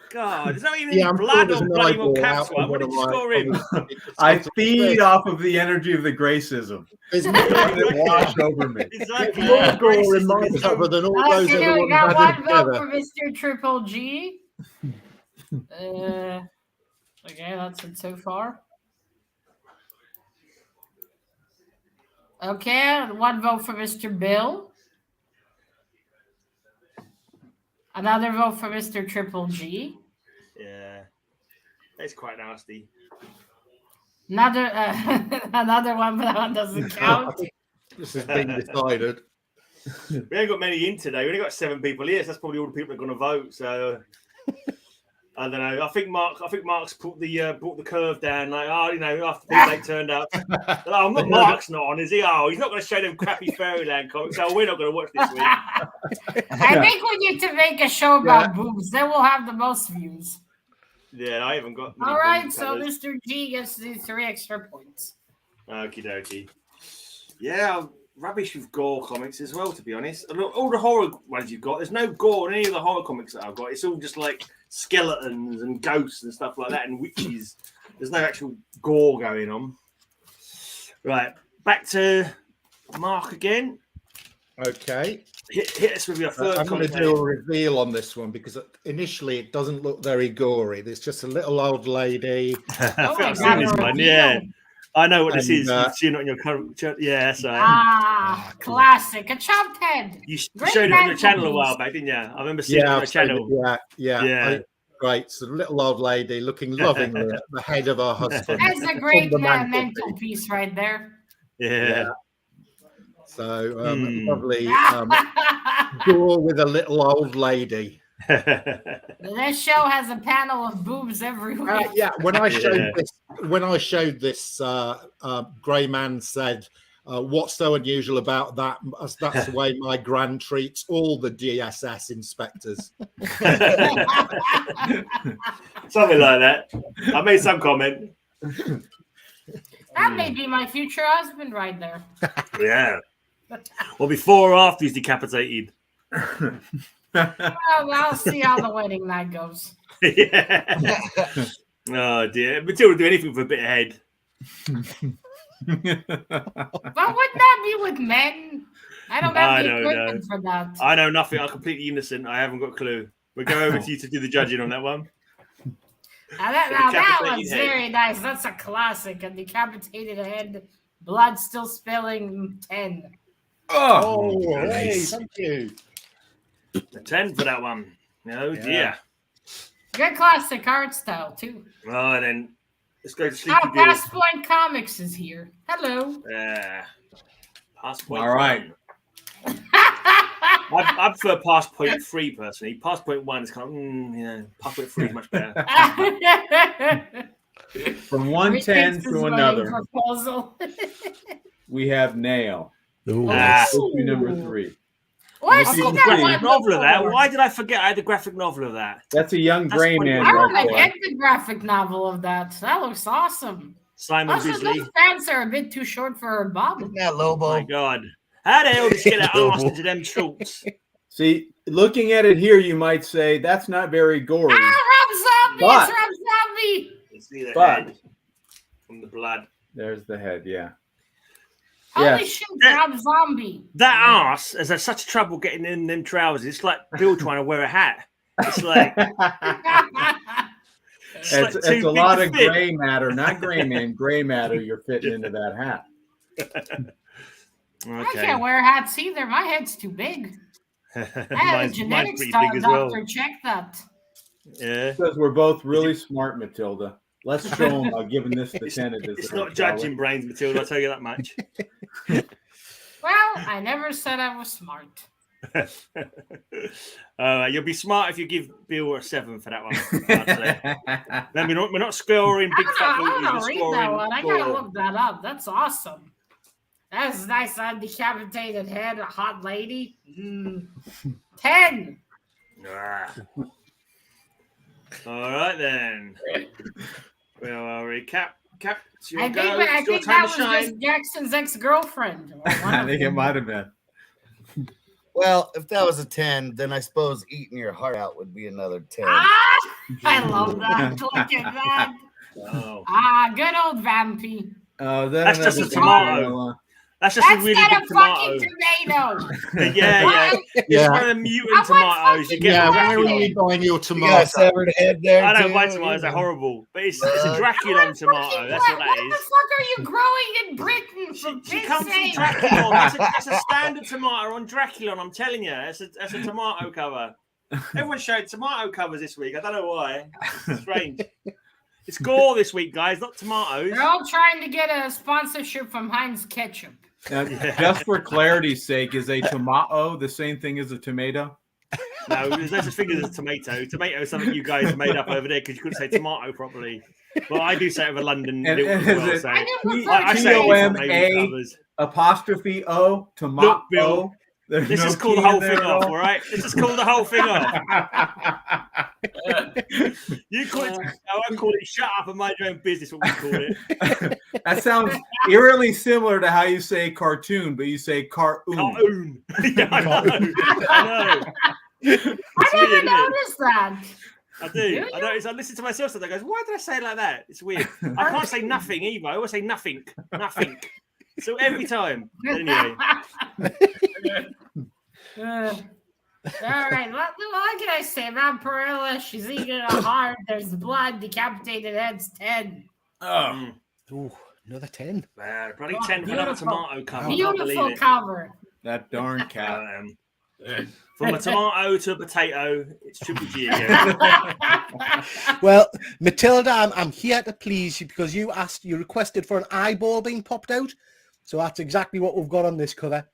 God, there's not even Yeah, any I'm blood sure or there's bloody an more eyeball caps out one. on What one did you of score him? I feed off of the energy of the Gracism. There's Wash over me. Exactly. more Yeah, gore in racism my is cover than all those Okay, other we ones got added one vote together. for Mr. Triple G. Okay, that's it so far. Okay, one vote for Mr. Bill. Another vote for Mr. Triple G. Yeah, that's quite nasty. Another another one, but that one doesn't count. This has been decided. We ain't got many in today. We only got 7 people here, so that's probably all the people that are going to vote. So I don't know. I think Mark's brought the curve down. Like, after they turned up, Mark's not on, is he? Oh, he's not going to show them crappy Fairyland comics. So we're not going to watch this week. I think we need to make a show about boobs. Then we'll have the most views. Yeah, I haven't got. All right, so Mr. G gets the 3 extra points. Okie dokie. Yeah, rubbish with gore comics as well, to be honest. All the horror ones you've got, there's no gore in any of the horror comics that I've got. It's all just like skeletons and ghosts and stuff like that and witches. There's no actual gore going on. Right, back to Mark again. Okay. Hit us with your third I'm going to comment. do a reveal on this one because initially it doesn't look very gory. There's just a little old lady. I've seen this one, yeah. I know what this is. You've seen it on your current. Yeah, so. Classic. A chopped head. You showed it on your channel a while back, didn't you? I remember seeing it on your channel. Yeah. Great. So the little old lady looking lovingly at the head of her husband. That's a great mental piece right there. Yeah. So lovely Gore with a little old lady. This show has a panel of boobs every week. When I showed this, Grey Man said, "What's so unusual about that? That's the way my gran treats all the DSS inspectors." Something like that. I made some comment. That may be my future husband right there. Yeah. Well, before or after he's decapitated. Well, I'll see how the wedding night goes. Yeah. Oh dear. Matilda do anything for a bit of head. But wouldn't that be with men? I don't have the equipment for that. I know nothing. I'm completely innocent. I haven't got a clue. We'll go over to you to do the judging on that one. Now that one's very nice. That's a classic. A decapitated head, blood still spilling. 10. Oh, hey, thank you. 10 for that one. Oh dear. Good classic art style too. Oh, then let's go to Sleepy Bill. CapN Comics is here. Hello. Pass point. All right. I prefer pass point 3 personally. Pass point 1 is kind of, pass point 3 is much better. From one 10 to another, we have Nail. Number 3. What? I've got the graphic novel of that. Why did I forget I had the graphic novel of that? That's a young Grey Man. I want to get the graphic novel of that. That looks awesome. Simon Bisley. Those pants are a bit too short for her bob. Isn't that Lobo? Oh my God. How the hell did you get that arse into them shorts? See, looking at it here, you might say that's not very gory. Rob Zombie! But- It's Rob Zombie! You see the But- head from the blood. There's the head, yeah. Holy shit, Rob Zombie. That arse has had such trouble getting in them trousers. It's like Bill trying to wear a hat. It's like It's a lot of gray matter, not gray man, gray matter you're fitting into that hat. I can't wear hats either. My head's too big. I had a genetics doctor check that. Yeah. Because we're both really smart, Matilda. Let's show them by giving this the 10 it deserves. It's not judging brains, Matilda, I'll tell you that much. Well, I never said I was smart. You'll be smart if you give Bill a 7 for that one. Then we're not scoring big fat I want to read that one. I Gore. gotta look that up. That's awesome. That's nice. A decapitated head, a hot lady. 10. All right then. Well, I'll recap. It's your I go. think, It's your that time was to shine. just Jackson's ex-girlfriend. I think it might have been. Well, if that was a 10, then I suppose eating your heart out would be another 10. I love that. Look at that. Oh. Good old Vampy. That's just a tomato. That's just a really not big a fucking tomato. yeah. It's one of the mutant tomatoes you get. Yeah, from where are Dracula. you buying your You got a tomato? severed head there. I don't too, buy tomatoes; they're horrible. But it's a Draculon tomato. That's what that What is. the fuck are you growing in Britain? For She Pete's comes from sake? Draculon. That's a standard tomato on Draculon. I'm telling you, that's a tomato cover. Everyone showed tomato covers this week. I don't know why. It's strange. It's Gore this week, guys, not tomatoes. They're all trying to get a sponsorship from Heinz Ketchup. Now, just for clarity's sake, is a tomato the same thing as a tomato? No, there's no such thing as a tomato. Tomato is something you guys made up over there because you couldn't say tomato properly. Well, I do say it over London. And as well, is so. it I say it different T-O-M-A covers. apostrophe O tomato? Look, Bill, There's Let's no just call T the whole in there thing at off, all? all right? Let's just call the whole thing off. You call it, I won't call it shut up and mind your own business, what we call it. That sounds eerily similar to how you say cartoon, but you say cartoon. Cartoon. Yeah, I know. I know. I never noticed that. I do. I know. I listen to myself and I goes, why did I say it like that? It's weird. I can't say nothing either. I always say nothing. Nothing. So every time. Anyway. All right. What can I say? Vampirella, she's eating a heart. There's blood. Decapitated heads. 10. Oh. Ooh, another 10. Bloody 10 for another tomato cover. Beautiful cover. That darn cat. From a tomato to a potato, it's Triple G again. Well, Matilda, I'm here to please you because you requested for an eyeball being popped out. So that's exactly what we've got on this cover.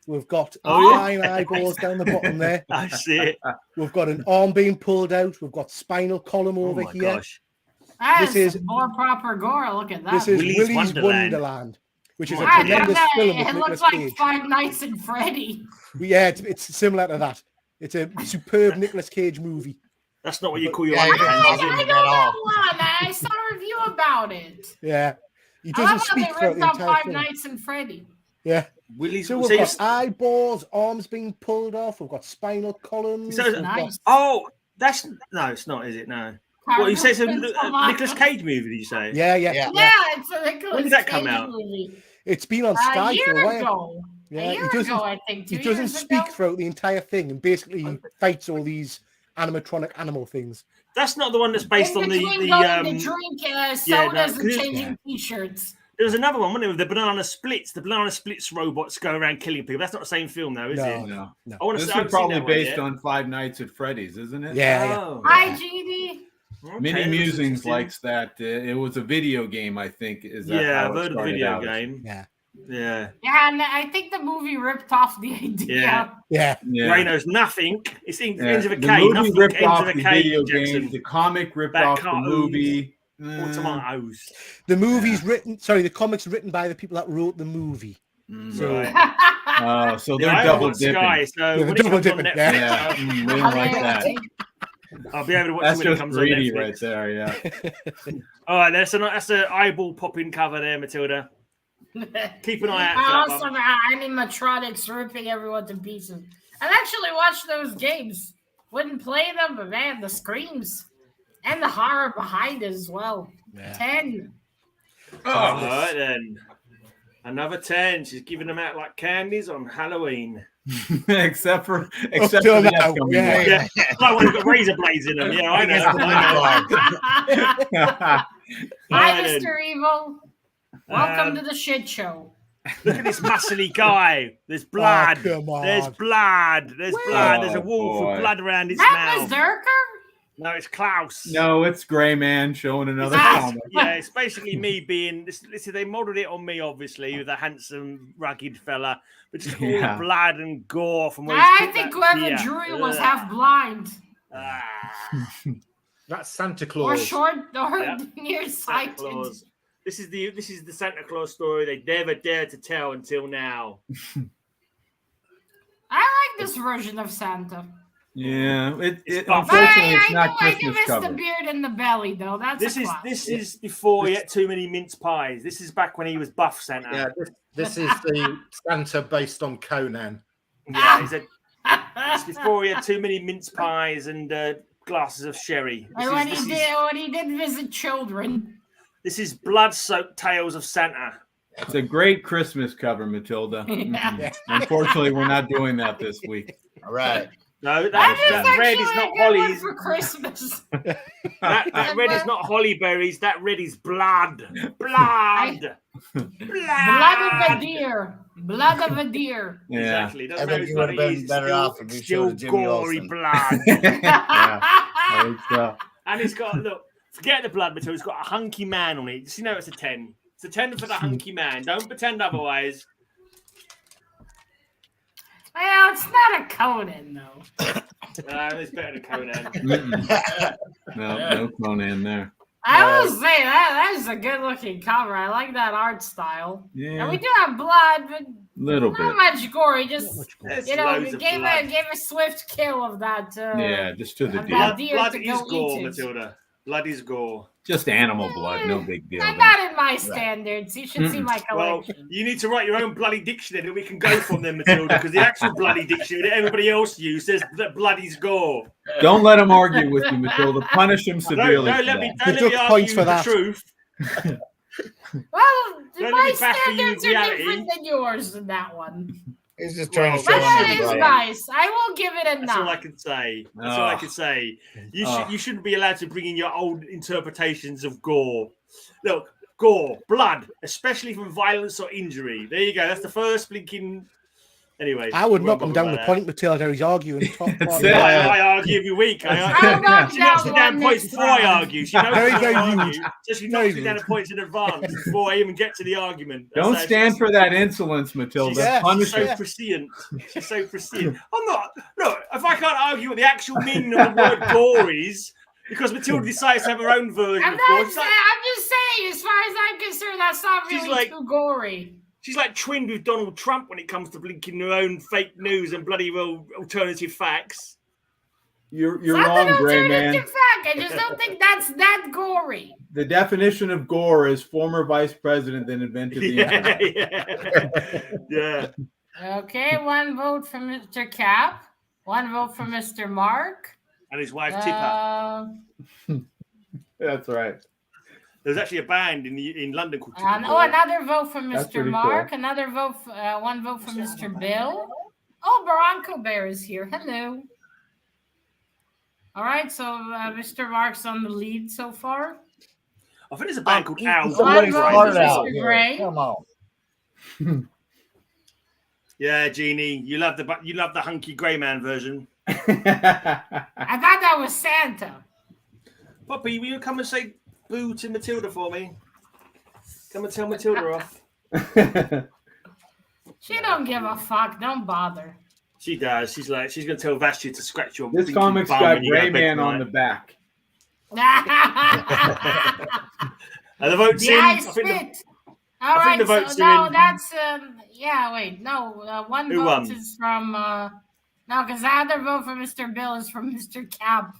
We've got 9 eyeballs down the bottom there. I see it. We've got an arm being pulled out. We've got spinal column over here. Gosh. This is more proper Gore. Look at that. This is Willy's Willy's Wonderland. Wonderland, which is a Ah, tremendous film with it Nicolas looks like Cage. Five Nights at Freddy. Yeah, it's similar to that. It's a superb Nicolas Cage movie. That's not what you call your Yeah, underpants, is I it? know that one. I saw a review about it. Yeah, he I love doesn't how they speak throughout ripped the up entire Five film. Nights at Freddy. Yeah. Willy's So we've got eyeballs, arms being pulled off. We've got spinal columns. So- we've got- Nice. Oh, that's no, it's not, is it? No. What you say? It's a Nicolas Cage movie? Did you say? Yeah. Yeah, it's a Nicolas When did that come Cage out? movie. It's been on A Sky year for a while. ago. Yeah, a year he doesn't. ago, I think. He 2 doesn't years speak ago. throughout the entire thing, and basically he fights all these animatronic animal things. That's not the one that's based In on between the going to drink sodas and 'cause- changing t-shirts. There was another one, wasn't there, with the banana splits. The banana splits robots go around killing people. That's not the same film, though, is it? No. No. I want This to. is probably based on Five Nights at Freddy's, isn't it? Yeah. Oh. Hi, GD. Okay, Mini that's Musings interesting. likes that. It was a video game, I think. Is that Yeah, how I've it heard of the started video out? game. Yeah. Yeah. Yeah, and I think the movie ripped off the idea. Yeah. Yeah. Yeah. Reno's nothing. It's ends with a The K. movie Nothing ripped ends off with a the K. video Jackson. game. The comic ripped That off cartoon. the movie. Or tomatoes. The movie's written. Sorry, the comic's written by the people that wrote the movie. So Right. So Yeah, they're I double watched Sky, dipping. so Yeah, when it double comes on dipping, Netflix, yeah. We didn't like that. I'll be able to watch That's it when it just comes on greedy Netflix. right there. Yeah. All right, that's an eyeball popping cover there, Matilda. Keep an eye out for that Awesome one. animatronics ripping everyone to pieces. I've actually watched those games. Wouldn't play them, but man, the screams and the horror behind it as well. Yeah. 10. All right, then. Another 10. She's giving them out like candies on Halloween. except for till the now, upcoming yeah. Yeah, like one with got razor blades in them. Yeah, I know. one. Hi, Right, Mr. Evil. Welcome to the shit show. Look at this muscly guy. There's blood. come on. There's blood. There's blood. There's a Oh, wolf boy. with blood around his That was mouth. Zerker? No, it's Klaus. No, it's Gray Man showing another It's- comic. yeah, it's basically me being this. They modelled it on me, obviously, with a handsome, rugged fella, but just all Yeah. blood and gore from where he's I put think that whoever beer. drew it was Ugh. half blind Ah, That's Santa or Claus. short or Yeah. Santa nearsighted. Claus. This is the Santa Claus story they never dared to tell until now. I like this version of Santa. Yeah, It's unfortunately it's not I do Christmas miss the cover. beard in the belly though. That's This is before he ate too many mince pies. This is back when he was buff Santa. Yeah, this is the Santa based on Conan. Yeah, he's a It's before he had too many mince pies and glasses of sherry. And when he did visit children. This is blood-soaked Tales of Santa. It's a great Christmas cover, Matilda. Unfortunately, we're not doing that this week. All right. No, that red is not hollies. For Christmas. that red is not holly berries. That red is blood. Blood. Blood of a deer. Blood of a deer. Yeah. Exactly. I think you would have been better off if you showed Still Jimmy gory Olsen. blood. I think so. And it's got, look, forget the blood material. It's got a hunky man on it. Just, you know, it's a 10. It's a 10 for the hunky man. Don't pretend otherwise. Well, it's not a Conan, though. It's better than Conan. No Conan there. I will say that is a good-looking cover. I like that art style. Yeah, And we do have blood, but little not bit. much gory. Just There's you know, loads of blood. gave a swift kill of that. Yeah, just to the of deal. that deer Blood to is go gore, eat it. Matilda. Blood is gore. Just animal blood, no big deal. Not in my standards. You should see my Well, collection. you need to write your own bloody dictionary that we can go from then, Matilda, because the actual bloody dictionary that everybody else uses says that blood is gore. Don't let him argue with you, Matilda. Punish him severely. Don't for let me that. They took argue points for the that. truth. Well, Let my me back you standards in are reality. different than yours in that one. He's just trying to But show that is everybody. nice. I will give it a That's all I 9. can say. That's all I can say. You shouldn't be allowed to bring in your old interpretations of gore. Look, gore, blood, especially from violence or injury. There you go. That's the first blinking. Anyway, I would we knock won't him down bother the about point, Matilda. He's arguing. Top That's part. it. I argue every week. I'll knock She knocks me down down one points next before I round. argue. She knows Very, I very argue, rude. so she Very knocks me down rude. at points in advance before I even get to the argument. That's Don't how stand for that insolence, Matilda. Yeah. Punish She's so her. prescient. She's so prescient. I'm not. Look, if I can't argue what the actual meaning of the word gore is, because Matilda decides to have her own version I'm of gore. not saying. I'm just saying, as far as I'm concerned, that's not She's really like- too gory. She's like twinned with Donald Trump when it comes to blinking her own fake news and bloody well alternative facts. You're It's not wrong, an Gray Man. alternative fact. I just don't think that's that gory. The definition of gore is former vice president that invented the internet. Yeah. Okay, 1 vote for Mr. Cap, 1 vote for Mr. Mark. And his wife Tipper. That's right. There's actually a band in London called Tipper. Another vote for That's Mr. pretty Mark. Another vote. 1 vote for Mr. Bill. Oh, Bronco Bear is here. Hello. All right, so Mr. Mark's on the lead so far. I think there's a band called Owl. Somebody's One vote heart for out Mr. here. Gray. Come on. Yeah, Jeannie, you love the hunky grey man version. I thought that was Santa. Poppy, will you come and say boo to Matilda for me? Come and tell Matilda off. She don't give a fuck. Don't bother. She does. She's going to tell Vashti to scratch your. This pinky comic's bum got when you go to Gray bed Man on the tonight. back. Are the votes The in? eye spit. All I think right, the votes so are no, in. that's wait, no, 1 Who vote won? is from no, because the other vote for Mr. Bill is from Mr. Cap.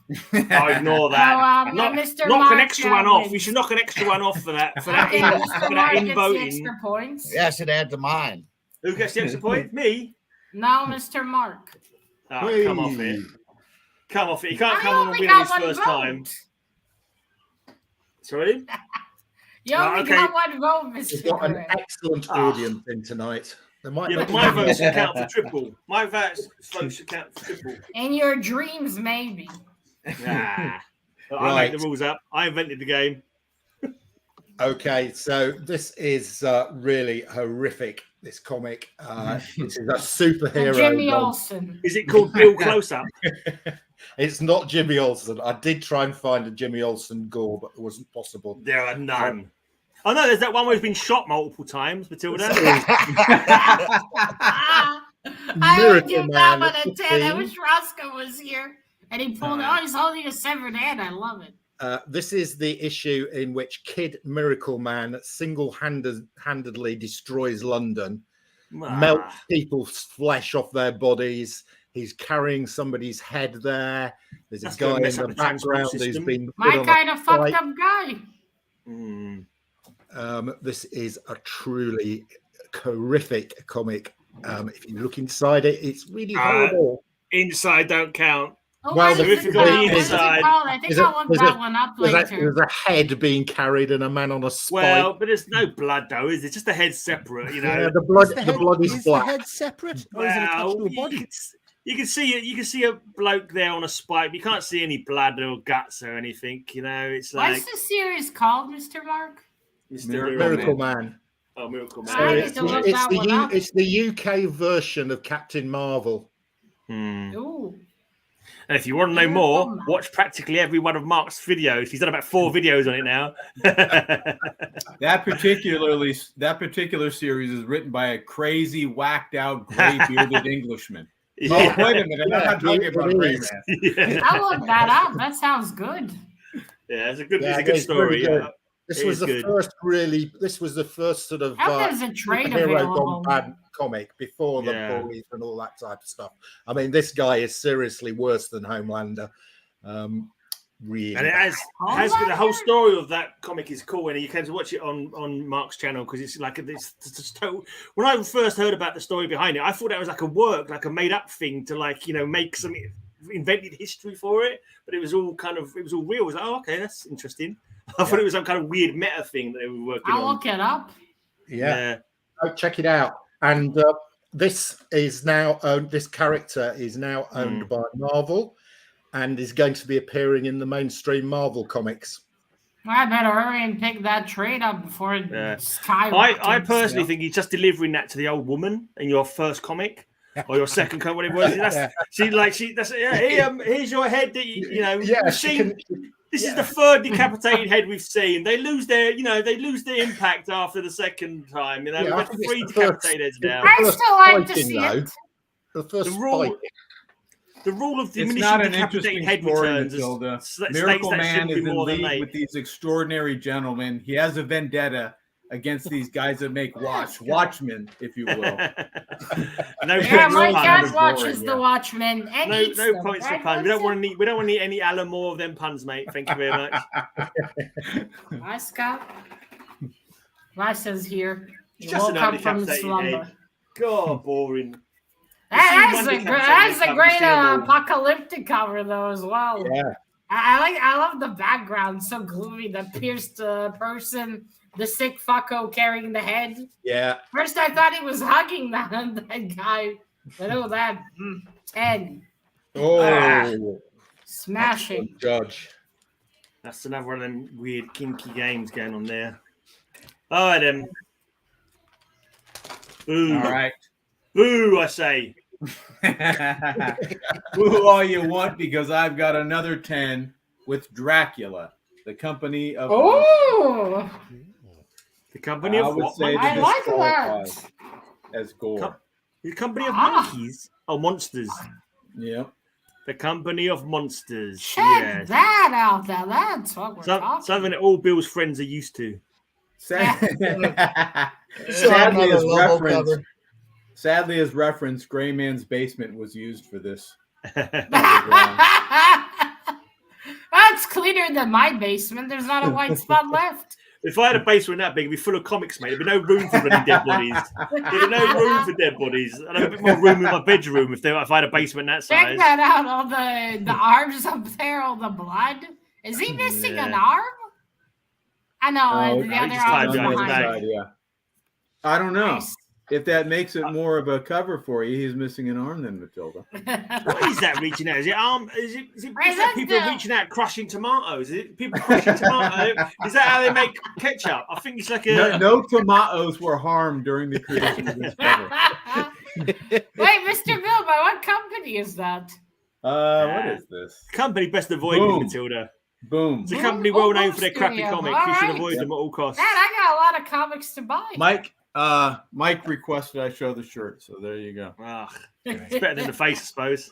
I'll ignore that. Mr. Knock Mark an extra one off. wins. You should knock an extra one off for that. For that Okay, in, Mr. for Mark that in gets the voting. extra points. Yeah, I should add to mine. Who gets the extra point? Me. No, Mr. Mark. Oh, come off it. Come off it. You can't I come on and only win got his one first vote. time. Sorry? You only okay. got 1 vote, We've Mr. got an Gray. excellent audience in tonight. They might Yeah, make but my it- votes should count for triple. My votes should count for triple. In your dreams, maybe. Nah. I Right. make the rules up. I invented the game. Okay, so this is really horrific. This comic. This is a The superhero. Jimmy one. Olsen. Is it called Bill Close Up? It's not Jimmy Olsen. I did try and find a Jimmy Olsen gore, but it wasn't possible. There are none. Oh no, there's that one where he's been shot multiple times, Matilda. I would Miracle give that Man one at a 10. I 15. wish Roscoe was here. And he pulled it. Oh, he's holding a severed head. I love it. This is the issue in which Kid Miracle Man single-handedly destroys London, melts people's flesh off their bodies. He's carrying somebody's head there. There's That's a guy gonna in mess up the the transport background who's system. been put My on a kind of fucked flight. up guy. This is a truly horrific comic. If you look inside it, it's really horrible. Inside don't count. Oh, Well, what the- is it the called? What's it inside- called? I think There's I'll a- look there's that a- one up There's later. a head being carried and a man on a spike. Well, but there's no blood though, is there? Just the head separate, you know. Yeah, the Is blood is the black. head separate, or is it attached to a body? You can see it. You can see a bloke there on a spike. But you can't see any blood or guts or anything. You know, it's like What's the series called, Mr. Mark? Miracle Man. Oh, Miracle Man. I need It's, to look it's that the one up. it's the UK version of Captain Marvel. Ooh. And if you want to know more, watch practically every one of Mark's videos. He's done about 4 videos on it now. That particular series is written by a crazy, whacked out, gray bearded Englishman. Oh, wait a minute! I'm not talking about Gray Man. Yeah. I'll look that up. That sounds good. Yeah, it's a good Yeah, it's a good it's story. really good. Yeah. This It was is the good. first really. This was the first sort of How there's a trade hero available? gone bad comic before the Yeah. bullies and all that type of stuff. I mean, this guy is seriously worse than Homelander. Really, And it bad. has the whole story of that comic is cool, and you can watch it on Mark's channel because it's like this total. When I first heard about the story behind it, I thought that was like a work, like a made up thing to make some invented history for it, but it was all real. I was like, oh, okay, that's interesting. I thought it was some kind of weird meta thing that they were working I'll on. look it up. Yeah. Oh, check it out. And this character is now owned by Marvel, and is going to be appearing in the mainstream Marvel comics. I better hurry and pick that trade up before it skyrockets. I personally think he's just delivering that to the old woman in your first comic or your second comic, whatever it was. Here's your head that this is the third decapitated head we've seen. They lose their impact after the second time. We've had 3 decapitated heads now. I still like to see it. The first The rule of It's diminishing not an decapitated interesting head story, returns Matilda. states Miracle that Man shouldn't is be in more than league 8. with these extraordinary gentlemen. He has a vendetta against these guys that make Watchmen, if you will. No Yeah, my points for cat puns. watches the Watchmen and eats No them, points for right, puns. We don't want Wilson? any Alan Moore of them puns, mate. Thank you very much. Hi, Scott. License here. You Just woke another up from the decapitated slumber. head. God, boring. That's a great Understandable. apocalyptic cover, though, as well. Yeah. I love the background, so gloomy. The pierced person, the sick fucko carrying the head. Yeah. First, I thought he was hugging that guy, but that 10 Oh, smashing. Judge. That's another one of them weird kinky games going on there. All right, then. Boo. All right. Boo, I say. Boo all you want, because I've got another 10 with Dracula, the company of. Oh, The company I of would what? say I to like disqualify that. as Gore. The company of monkeys? Oh, monsters. Yep. The company of monsters. check Yes. that out. Now that's what we're talking. Something that all Bill's friends are used to. Sadly, as reference, Gray Man's basement was used for this. That's cleaner than my basement. There's not a white spot left. If I had a basement that big, it'd be full of comics, mate. There'd be no room for bloody dead bodies. There'd be no room for dead bodies. I'd have a bit more room in my bedroom if I had a basement that Check size. that out. All the arms up there, all the blood. Is he missing an arm? I know the other just arm's tied behind his behind. back. Yeah. I don't know. Nice. If that makes it more of a cover for you, he's missing an arm then, Matilda. What is that reaching out? Is it arm? Is it Right, that people that's reaching out crushing tomatoes? Is it people crushing tomatoes? Is that how they make ketchup? I think it's like a. No tomatoes were harmed during the creation of this cover. Wait, Mr. Bill, by what company is that? What is this? Company best avoid Boom. Matilda. Boom. It's a company well known for their Boom crappy Studio. comics. All You should right. avoid them at all costs. Man, I got a lot of comics to buy. Mike requested I show the shirt, so there you go. Ah, it's better than the face, I suppose.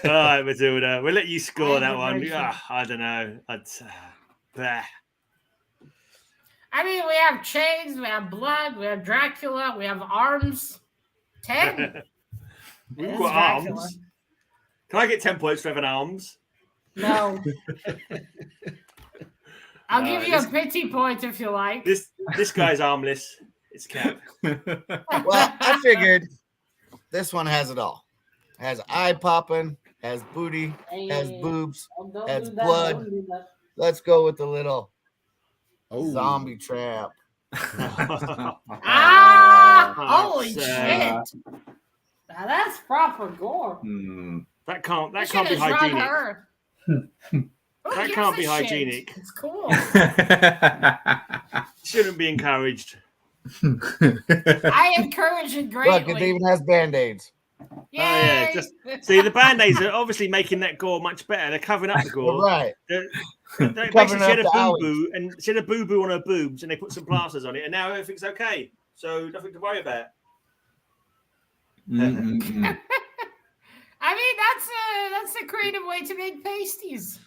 All right, Matilda. We'll let you score that one. I don't know. I mean, we have chains, we have blood, we have Dracula, we have arms. 10. We've It's got Dracula. arms. Can I get 10 points for having arms? No. I'll give you this- a pity point if you like. This guy's armless. It's Cap. Well, I figured this one has it all. Has eye popping, has booty, has boobs, has blood. Let's go with the little zombie trap. Holy shit! Now that's proper gore. That can't be hygienic. That can't be hygienic. It's cool. Shouldn't be encouraged. I encourage it greatly. Look, it even has band-aids. Yay! Just see the band-aids are obviously making that gore much better. They're covering up the gore. Right. They basically she had a boo-boo and she had a boo-boo on her boobs and they put some plasters on it and now everything's okay. So nothing to worry about. I mean, that's a creative way to make pasties.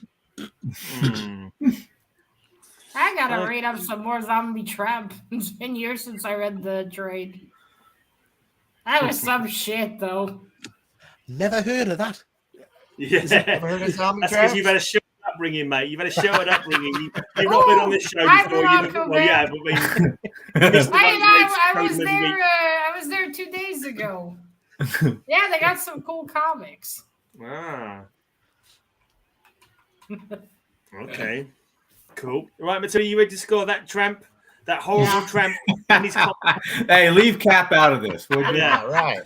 I gotta read up some more zombie trap. It's been years since I read the trade. That was some shit, though. Never heard of that. Yeah, Never heard of zombie that's trap? because you've had a show upbringing, mate. You've had a show upbringing. You've not been on this show before. I was there 2 days ago. Yeah, they got some cool comics. Okay. Cool. Right, Matilda, you ready to score that tramp? That horrible tramp. Hey, leave Cap out of this. Yeah, right.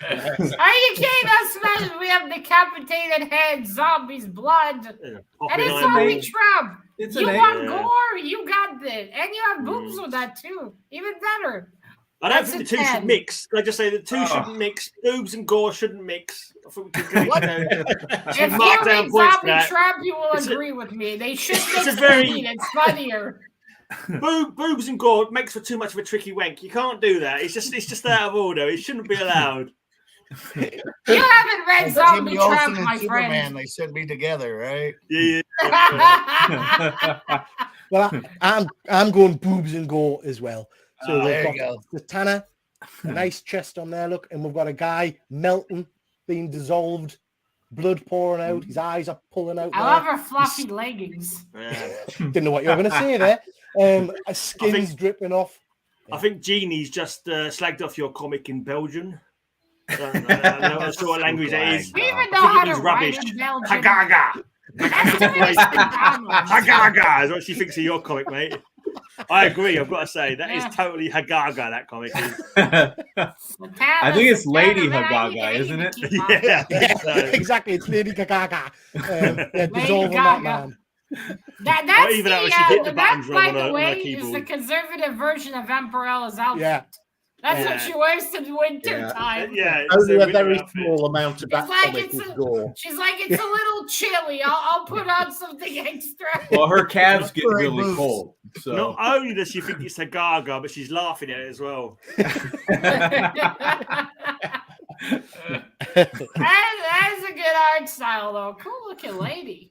Are you kidding us, man? We have decapitated heads, zombies, blood, and it's zombie trap. You want gore? You got this. And you have boobs with that, too. Even better. I don't think the two should mix. I just say the two shouldn't mix. Boobs and gore shouldn't mix. I think we can if you read zombie trap, you will agree with me. They should mix it's funnier. Boobs and gore makes for too much of a tricky wank. You can't do that. It's just out of order. It shouldn't be allowed. You haven't read zombie trap, my friend. They shouldn't be together, right? Yeah. Well, I'm going boobs and gore as well. So we've got Zatanna, a nice chest on there, look, and we've got a guy melting, being dissolved, blood pouring out, his eyes are pulling out. I love her fluffy leggings. Didn't know what you were going to say there. A skin's dripping off. I think Jeannie's just slagged off your comic in Belgian. I don't know what sort of language it is. We even know how to write in Belgian. Hagaga! Hagaga is what she thinks of your comic, mate. I agree. I've got to say that is totally Hagaga. That comic is. I think it's Lady Hagaga, isn't it? Yeah, exactly. It's Lady Gaga. Dissolving that man. That's that, by the way, is the conservative version of Emperella's outfit. Yeah. That's what she wears in winter time. Yeah, only a very small amount of that like comic is gore. She's like, it's a little chilly. I'll put on something extra. Well, her calves get really cold. So not only does she think it's a gaga, but she's laughing at it as well. That's a good art style, though. Cool looking lady.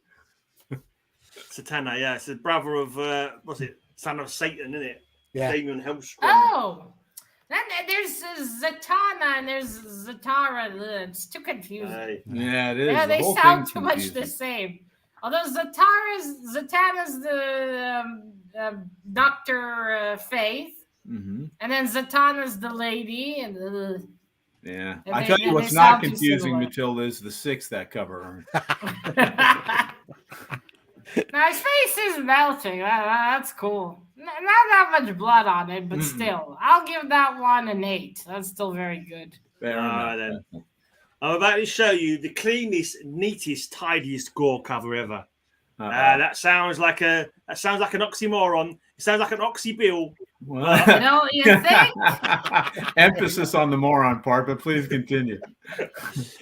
Zatanna, yeah, it's the brother of what's it? Son of Satan, isn't it? Yeah. Damon Hellstrom. Oh. Then there's Zatanna and there's Zatara. It's too confusing. Yeah, it is. Yeah, they sound too much the same. Although Zatanna's the Dr. Faith, and then Zatanna's the lady. And yeah, I tell you what's not confusing, Matilda, is the 6 that cover. Now his face is melting. That's cool. Not that much blood on it, but still, I'll give that one an 8. That's still very good. Then. I'm about to show you the cleanest, neatest, tidiest gore cover ever. That sounds like an oxymoron. It sounds like an oxy-bill. Well, you think? Emphasis on the moron part, but please continue.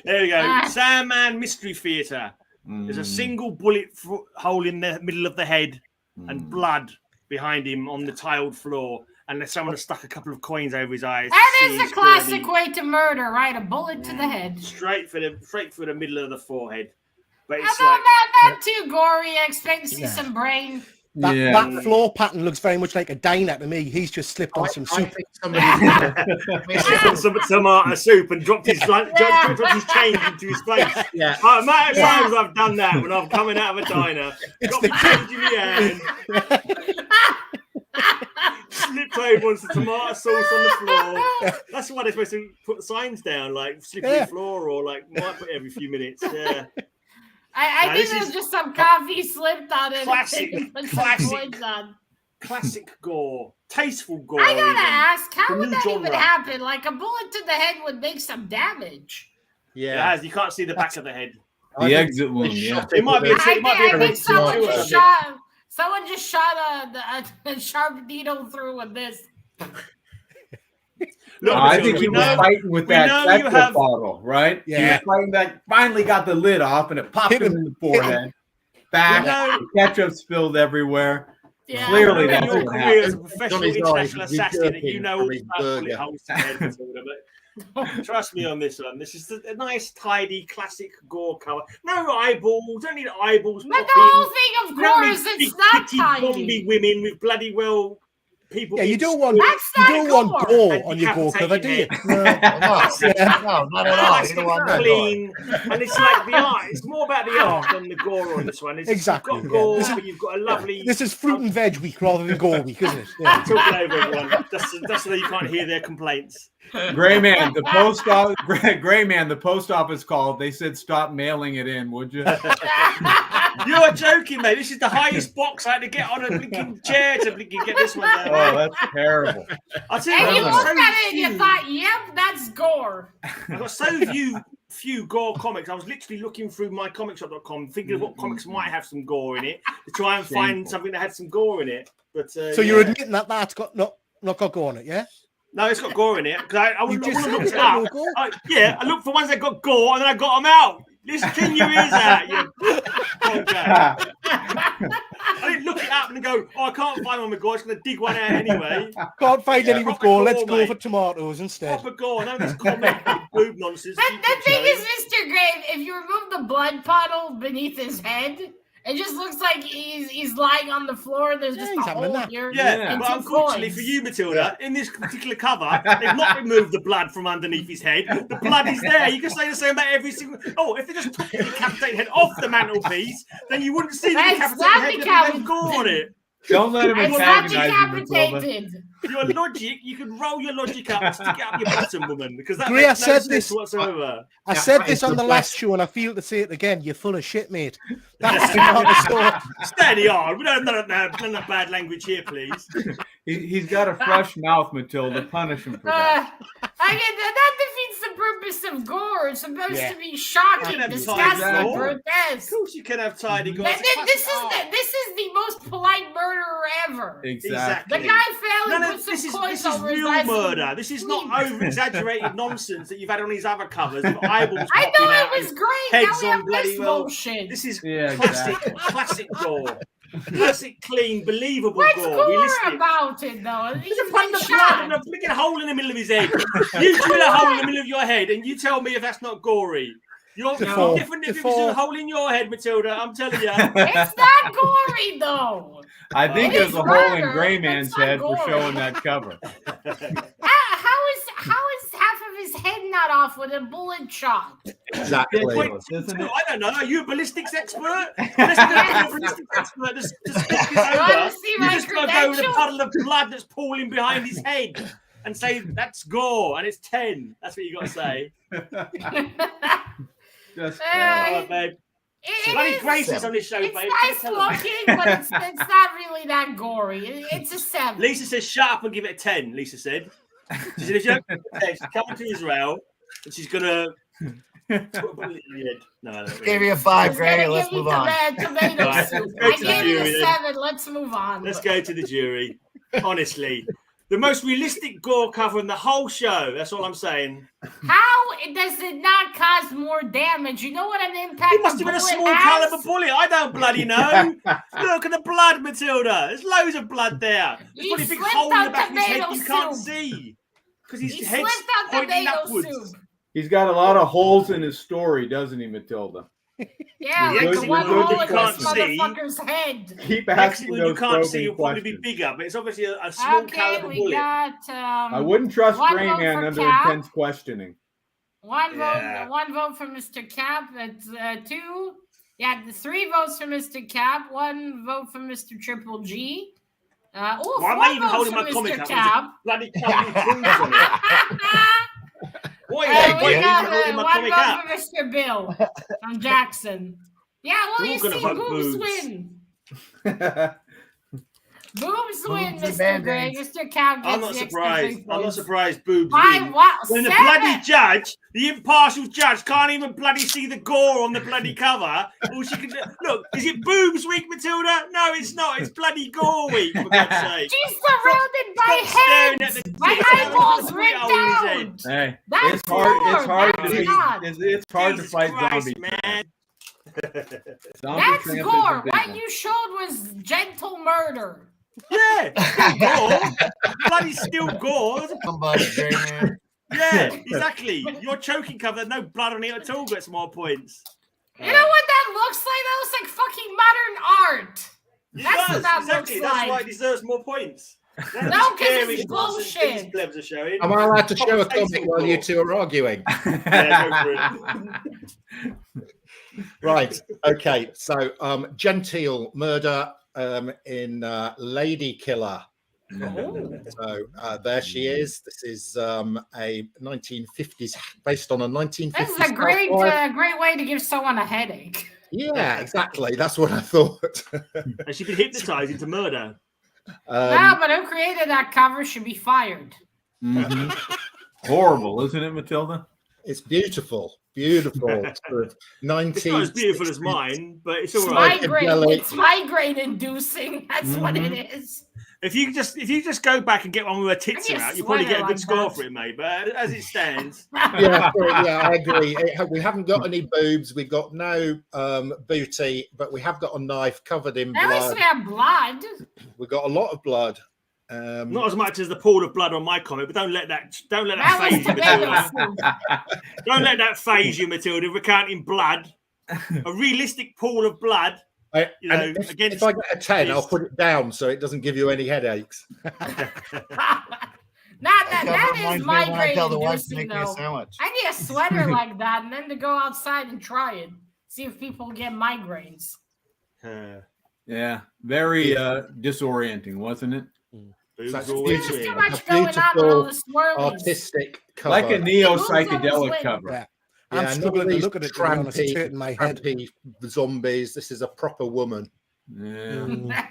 There we go. Sandman Mystery Theater. There's a single bullet hole in the middle of the head and blood behind him on the tiled floor. And someone has stuck a couple of coins over his eyes. That is a classic way to murder, right? A bullet to the head. Straight for the middle of the forehead. But it's not too gory. I expect to see some brain. That floor pattern looks very much like a diner to me. He's just slipped on some soup. some soup and dropped his change into his face. Yeah. The amount of times I've done that when I'm coming out of a diner, got my change in my hand, slipped Oldroyd wants the tomato sauce on the floor. That's why they're supposed to put the signs down, like slippery floor or like wipe it every few minutes. Yeah. I think there's just some coffee slipped on it. Classic gore. Tasteful gore. I gotta ask, how would that even happen? Like a bullet to the head would make some damage. Yeah, you can't see the back of the head. The exit wound. Yeah. It might be. I think someone just shot a sharp needle through with this. No, I think he was fighting with that ketchup bottle, right? Yeah. He was fighting that. Finally got the lid off, and it popped him in the forehead. Back, ketchup spilled everywhere. Yeah. Clearly, that's your career as a professional international assassin. You know all about bullet holes to head. Trust me on this one. This is a nice, tidy, classic Gore cover. No eyeballs. Don't need eyeballs. But the whole thing of Gore is it's not tidy. Zombie women with bloody people. Yeah, you don't want Gore on your Gore cover, do you? No, not at all. You don't want that clean, and it's like the art. It's more about the art than the Gore on this one. Exactly. You've got Gore, but you've got a lovely. This is fruit and veg week rather than Gore week, isn't it? Yeah. Talking over everyone. Just so you can't hear their complaints. Greyman, the post office called. They said stop mailing it in, would you? You're joking, mate. This is the highest box I had to get on a blinking chair to get this one down. Oh, that's terrible. I tell you, and you looked at it and you thought, "Yep, that's Gore." I got so few Gore comics. I was literally looking through mycomicshop.com, thinking of what comics might have some Gore in it to try and find something that had some Gore in it. But so you're admitting that that's got not got Gore in it, yeah? No, it's got Gore in it. Because I looked it up. I looked for ones that got Gore, and then I got them out. Just clean your ears out, you. I didn't look it up and go, I can't find one with Gore. I'm going to dig one out anyway. Can't find any with Gore. Let's go for tomatoes instead. Proper Gore. None of this comic boob nonsense. The thing is, Mr. Grave, if you remove the blood puddle beneath his head, it just looks like he's lying on the floor. There's just a hole here. Yeah, but unfortunately for you, Matilda, in this particular cover, they've not removed the blood from underneath his head. The blood is there. You can say the same about every single. Oh, if they just took the decapitated head off the mantelpiece, then you wouldn't see the decapitated head with Gore on it. Don't let him antagonize you. Your logic, you can roll your logic up and stick it up your bottom, woman, because that Gray, makes no sense whatsoever. I said this on the last show, and I feel to say it again. You're full of shit, mate. That's not the story. Steady on. We don't none of bad language here, please. He's got a fresh mouth, Matilda. Punish him for that. That defeats the purpose of Gore. It's supposed to be shocking, disgusting, grotesque. Of course, you can have tidy Gore. This is the most polite murderer ever. Exactly. The guy failed. This is real murder. This is not over-exaggerated nonsense that you've had on these other covers. Eyeballs I know it was great. Heads on bloody bullshit. This is classic Gore. Classic, clean, believable What's Gore. Gore about it, though? He's putting the blood and a freaking hole in the middle of his head. You drill a hole in the middle of your head, and you tell me if that's not gory. You're different if you do a hole in your head, Matilda. I'm telling you. It's not gory, though. I think there's a hole in Greyman's head for showing that cover. How is half of his head not off with a bullet shot? Exactly. I don't know. Are you a ballistics expert? Let's go to a ballistics expert. Just you just got to go with a puddle of blood that's pooling behind his head and say that's Gore and it's 10. That's what you got to say. Just babe. Bloody Grace's on this show, it's babe. Nice looking, but it's not really that gory. It's a 7. Lisa says, "Shut up and give it a 10." Lisa said, "She said if you don't give it a 10, she's coming to Israel and she's gonna." No, gave you a 5, Gray. Let's move on. Tomato soup. I gave you a 7. Let's move on. Let's go to the jury. Honestly, the most realistic Gore cover in the whole show. That's all I'm saying. How does it not cause more damage? You know what an impact? It must have been a small caliber bullet. I don't bloody know. Look at the blood, Matilda. There's loads of blood there. There's probably a big hole in the back of his head you can't see because his head's pointing upwards. He's got a lot of holes in his story, doesn't he, Matilda? Yeah, like the one hole in this motherfucker's head. Keep asking those you can't see, it'll probably questions. be bigger, but it's obviously a small caliber bullet. I wouldn't trust Greyman under intense questioning. One vote for Mr. Cap. That's 2. Yeah, 3 votes for Mr. Cap. 1 vote for Mr. Triple G. Why am I even holding my comic up? There's a bloody covered in boobs on it. What is that? Why are you holding my comic up? One for Mr. Bill from Jackson. Yeah, well, you see, boobs win. Boobs win, Mr. Gray. Mr. Cow gets I'm not surprised. I'm not surprised boobs win. Wow, when the bloody judge, the impartial judge, can't even bloody see the gore on the bloody cover. All she can do, look, is it boobs week, Matilda? No, it's not. It's bloody gore week, for God's sake. She's surrounded by heads. My eyeballs ripped out. Hey, That's it's hard to fight Christ, zombies, man. That's gore. What you showed was gentle murder. Yeah, gore. Bloody still gore. Somebody, Greyman. Yeah, exactly. Your choking cover, there's no blood on it at all, gets more points. You know what that looks like? That looks like fucking modern art. That's what that exactly. looks That's like. why it deserves more points. No, because it's bullshit. Are showing. Am I allowed to show a comic while you two are arguing? Yeah, go for it. Right. Okay. So, genteel murder in Lady Killer. So there she is. This is a 1950s, based on a 1950s. This is a great way to give someone a headache. Yeah, exactly. That's what I thought. And she's been hypnotized into murder. No, but who created that cover should be fired. Mm-hmm. Horrible, isn't it, Matilda? It's beautiful. Beautiful. Sort of 19. It's not as beautiful as mine, but it's all right. It's migraine inducing. That's what it is. If you just go back and get one with her tits out, you probably get a good score for it, mate. But as it stands, yeah, I agree. We haven't got any boobs. We've got no booty, but we have got a knife covered in blood. At least we have blood. We've got a lot of blood. Not as much as the pool of blood on my comic, but don't let that phase you, Matilda. Don't let that phase you, Matilda. Recounting blood, a realistic pool of blood. If I get a 10, I'll put it down so it doesn't give you any headaches. That is migraine inducing, though. I need a sweater like that, and then to go outside and try it. See if people get migraines. Yeah, very disorienting, wasn't it? There's too much going on with all the swirlies. Artistic cover. Like a neo-psychedelic cover. Yeah. I'm struggling to look at it. It's hurting my head. Zombies. This is a proper woman. Yeah.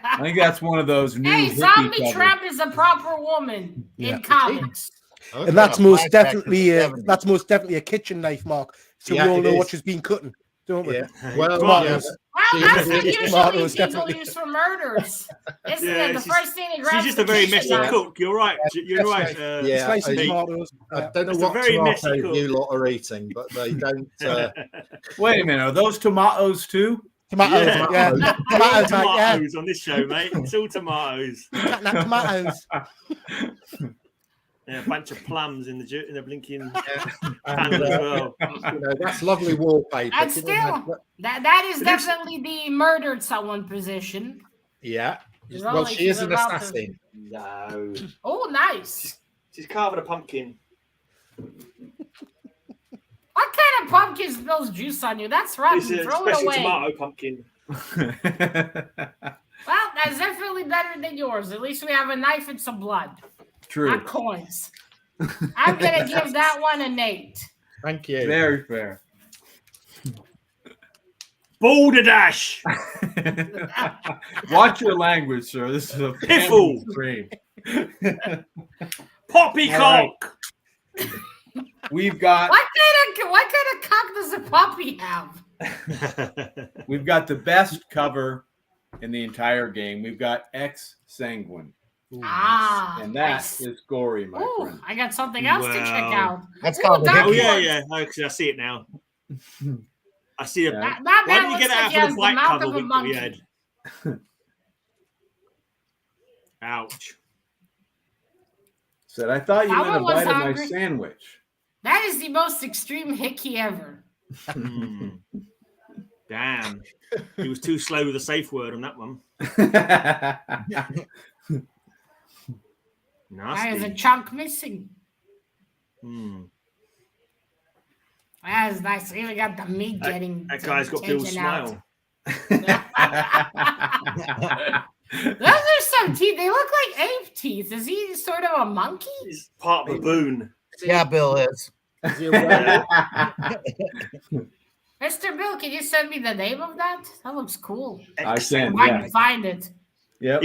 I think that's one of those new. Hey, Zombie Trap is a proper woman in comics. Okay. And that's most definitely a kitchen knife, Mark. So we all know what she's been cutting, don't we? Yeah. Well, that's usually people use for murders. Isn't it? The first thing he grabs. She's just a very messy cook. You're right. You're right. I don't know what tomatoes you lot are eating, but they don't. Wait a minute. Are those tomatoes too? Tomatoes, tomatoes on this show, mate. It's all tomatoes. Tomatoes. Yeah, a bunch of plums in the blinking pan as well. That's lovely wallpaper. And still, that is definitely the murdered someone position. Yeah. Well, she is an assassin. No. Oh, nice. She's carving a pumpkin. What kind of pumpkin spills juice on you? That's rotten. It's a Throw it special away. tomato pumpkin. Well, that's definitely better than yours. At least we have a knife and some blood. True. Not coins. I'm going to give that one an 8. Thank you. Very fair. Balderdash. Watch your language, sir. This is a piffle stream. Poppycock. Right. We've got. What kind of cock does a puppy have? We've got the best cover in the entire game. We've got X Sanguine. Ooh, and that is gory, my friend. I got something else to check out. That's called yeah. Actually, I see it now. I see it. That Why didn't you get it out for the bike cover we had? Ouch. Said, I thought you meant a bite of my sandwich. That is the most extreme hickey ever. Damn. He was too slow with a safe word on that one. Nasty. There's a chunk missing. That's nice. We even got the meat getting. That guy's got Bill's smile. Those are some teeth. They look like ape teeth. Is he sort of a monkey? He's part baboon. Yeah, Bill is. Is he a werewolf? Mr. Bill, can you send me the name of that? That looks cool. I can. I Yeah. can find it. Yep.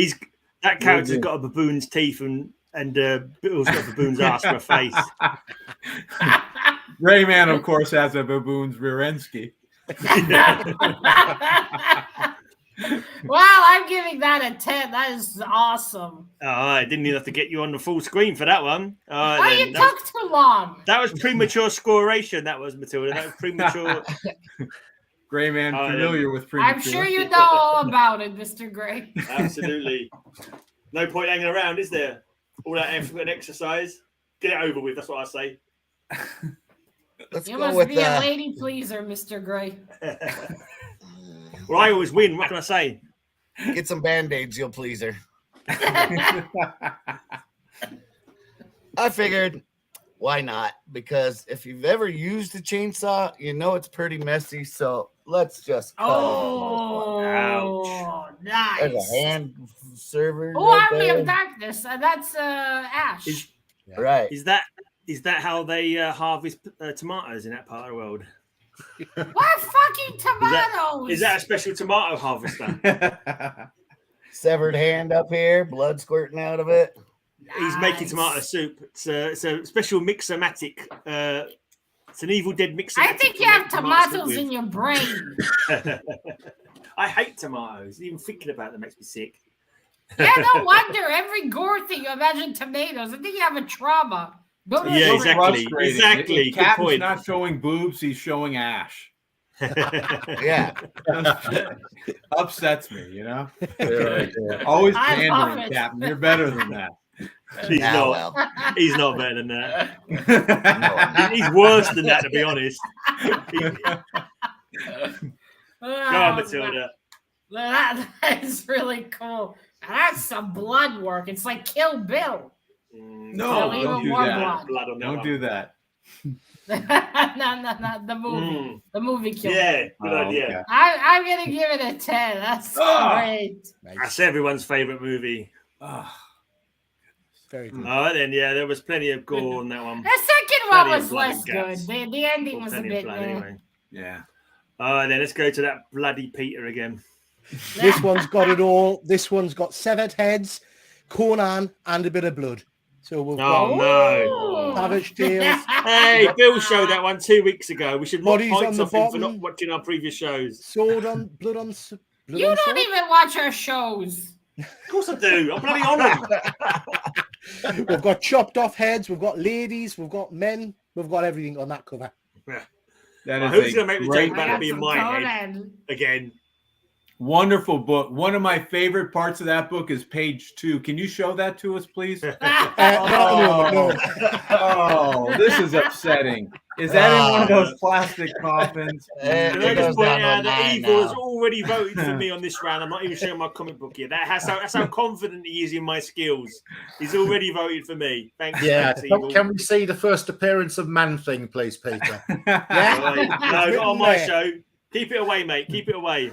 That character's got a baboon's teeth and Bill's got a baboon's ass for a face. Greyman, of course, has a baboon's rear end ski. Wow, I'm giving that a 10. That is awesome. Oh, I didn't even have to get you on the full screen for that one. Oh, you took too long. That was premature scoration. That was, Matilda. That was premature. Greyman, familiar with premature. I'm sure you know all about it, Mr. Gray. Absolutely. No point hanging around, is there? All that effort and exercise. Get it over with. That's what I say. Let's You go must with be a lady pleaser, Mr. Gray. Well, I always win. What can I say? get some band-aids, you'll please her. I figured, why not? Because if you've ever used a chainsaw, you know it's pretty messy. So let's just cut Oh, nice. There's a hand server. Oh, right Army there. of Darkness. That's Ash. Right. Is that how they harvest tomatoes in that part of the world? What fucking tomatoes? Is that a special tomato harvester? Severed hand up here, blood squirting out of it. He's making tomato soup. It's a special mixomatic. It's an Evil Dead mixomatic. I think you have tomatoes in your brain. I hate tomatoes. Even thinking about them makes me sick. Yeah, no wonder. Every Gore thing, you imagine tomatoes. I think you have a trauma. Go to Yeah, the exactly. Exactly. Good Captain's point. not showing boobs, he's showing ash. Yeah. Upsets me, you know? Yeah. Always I love pandering, it. Captain. You're better than that. He's Ah, not. well. He's not better than that. No, He's worse than that, to be honest. Go on, Oh, Matilda. that is really cool. That's some blood work. It's like Kill Bill. No, Even don't do more that. Blood on that Don't one. do that. No, the movie. The movie Kill Bill. Yeah, good idea. Okay. I'm going to give it a 10. That's great. That's everyone's favourite movie. Very good. Oh, then yeah, there was plenty of gore on that one. The second one Plenty of was blood less and good. guts. The ending was a Plenty of bit blood meh. anyway. Yeah. Oh, then let's go to that bloody Peter again. This one's got it all. This one's got severed heads, Conan, and a bit of blood. So we've got Oh no! savage tails. Hey, Bill showed that one 2 weeks ago. We should knock Bodies on points the off him for bottom. not watching our previous shows. Sword on blood on. Blood You on don't sword? even watch our shows. Of course I do. I'm bloody on them. We've got chopped off heads. We've got ladies. We've got men. We've got everything on that cover. That Well, is who's a going to make the great joke about I it got being some my head Conan. again? Wonderful book. One of my favorite parts of that book is page 2. Can you show that to us, please? Not at the moment, no. Oh, this is upsetting. Is that in one of those plastic coffins? Can I It just goes point down to out that 9 Evil has now. already voted for me on this round. I'm not even showing my comic book yet. That's how confident he is in my skills. He's already voted for me. Thanks, Yeah. thanks, Evil. Can we see the first appearance of Man Thing, please, Peter? Right. No, not on my show. Keep it away, mate. Keep it away.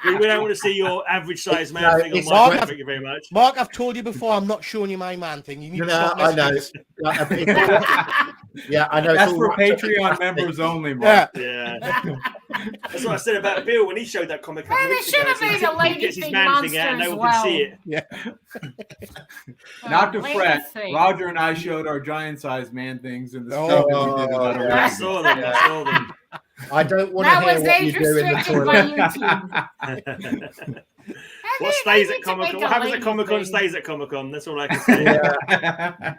We don't want to see your average size man No, thing on it's my hard. show. Thank you very much. Mark, I've told you before. I'm not showing you my man thing. You need to No, stop I know. messing Yeah, I know. it's That's all for wrapped up in Patreon plastic. members only, with- Mark. Yeah. Yeah. That's what I said about Bill when he showed that comic. Well, they should have made a lady gets his thing man monster thing out and as no one can see it. Not to Lady fret, thing. Roger and I showed our giant-sized man things in the Oh, stuff that we did about a I week saw them. I saw them. I don't want That to was hear what you age do in the restricted by toilet. YouTube. What stays at Comic Comic Con? What happens at Comic Con stays at Comic Con. That's all I can say. Yeah.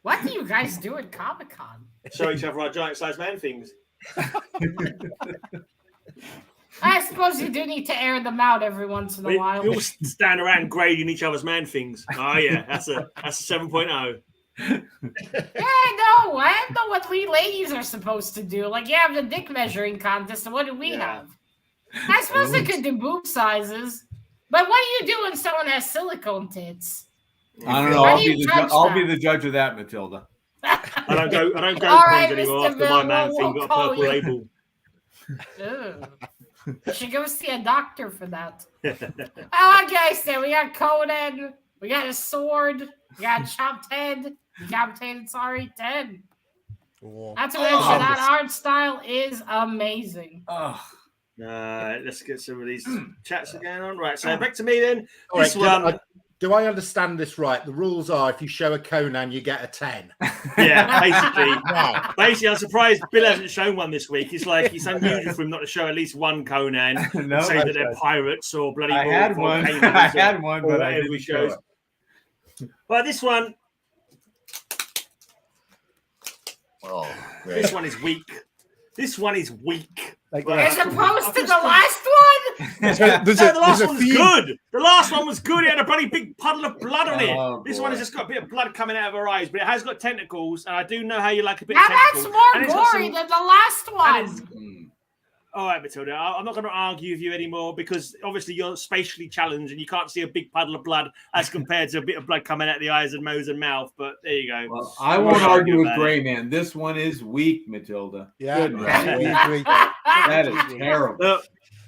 What do you guys do at Comic Con? Show each other our giant-sized man things. I suppose you do need to air them out every once in a We while. all stand around grading each other's man things. Oh yeah, that's a 7.0. Yeah, I know. I know what we ladies are supposed to do. Like, you have the dick measuring contest, and what do we Yeah. have? I suppose they could do boob sizes. But what do you do when someone has silicone tits? I don't know. How I'll do you be judge the that? judge of that, Matilda. I don't go All cons right, anymore Mr. after my Bill, man we'll thing got a call purple you. label. Ugh. You should go see a doctor for that. Like I said, we got Conan, we got a sword, we got a chopped head, decapitated, 10. Not to mention that art style is amazing. Let's get some of these chats again on. Right, so back to me then. All right, do I understand this right? The rules are if you show a Conan, you get a 10. Yeah, basically. Basically, I'm surprised Bill hasn't shown one this week. It's like it's unusual for him not to show at least one Conan and say that they're pirates or bloody. I had one. I had one, but I didn't show it. Well, this one. Oh, this one is weak. This one is weak. As opposed to the last one? The last one was good. The last one was good. It had a bloody big puddle of blood on it. This one has just got a bit of blood coming out of her eyes, but it has got tentacles, and I do know how you like a bit of tentacles. That's more gory than the last one. All right, Matilda, I'm not going to argue with you anymore because obviously you're spatially challenged and you can't see a big puddle of blood as compared to a bit of blood coming out the eyes and nose and mouth. But there you go. Well, I won't argue with Greyman. This one is weak, Matilda. Yeah, that is terrible.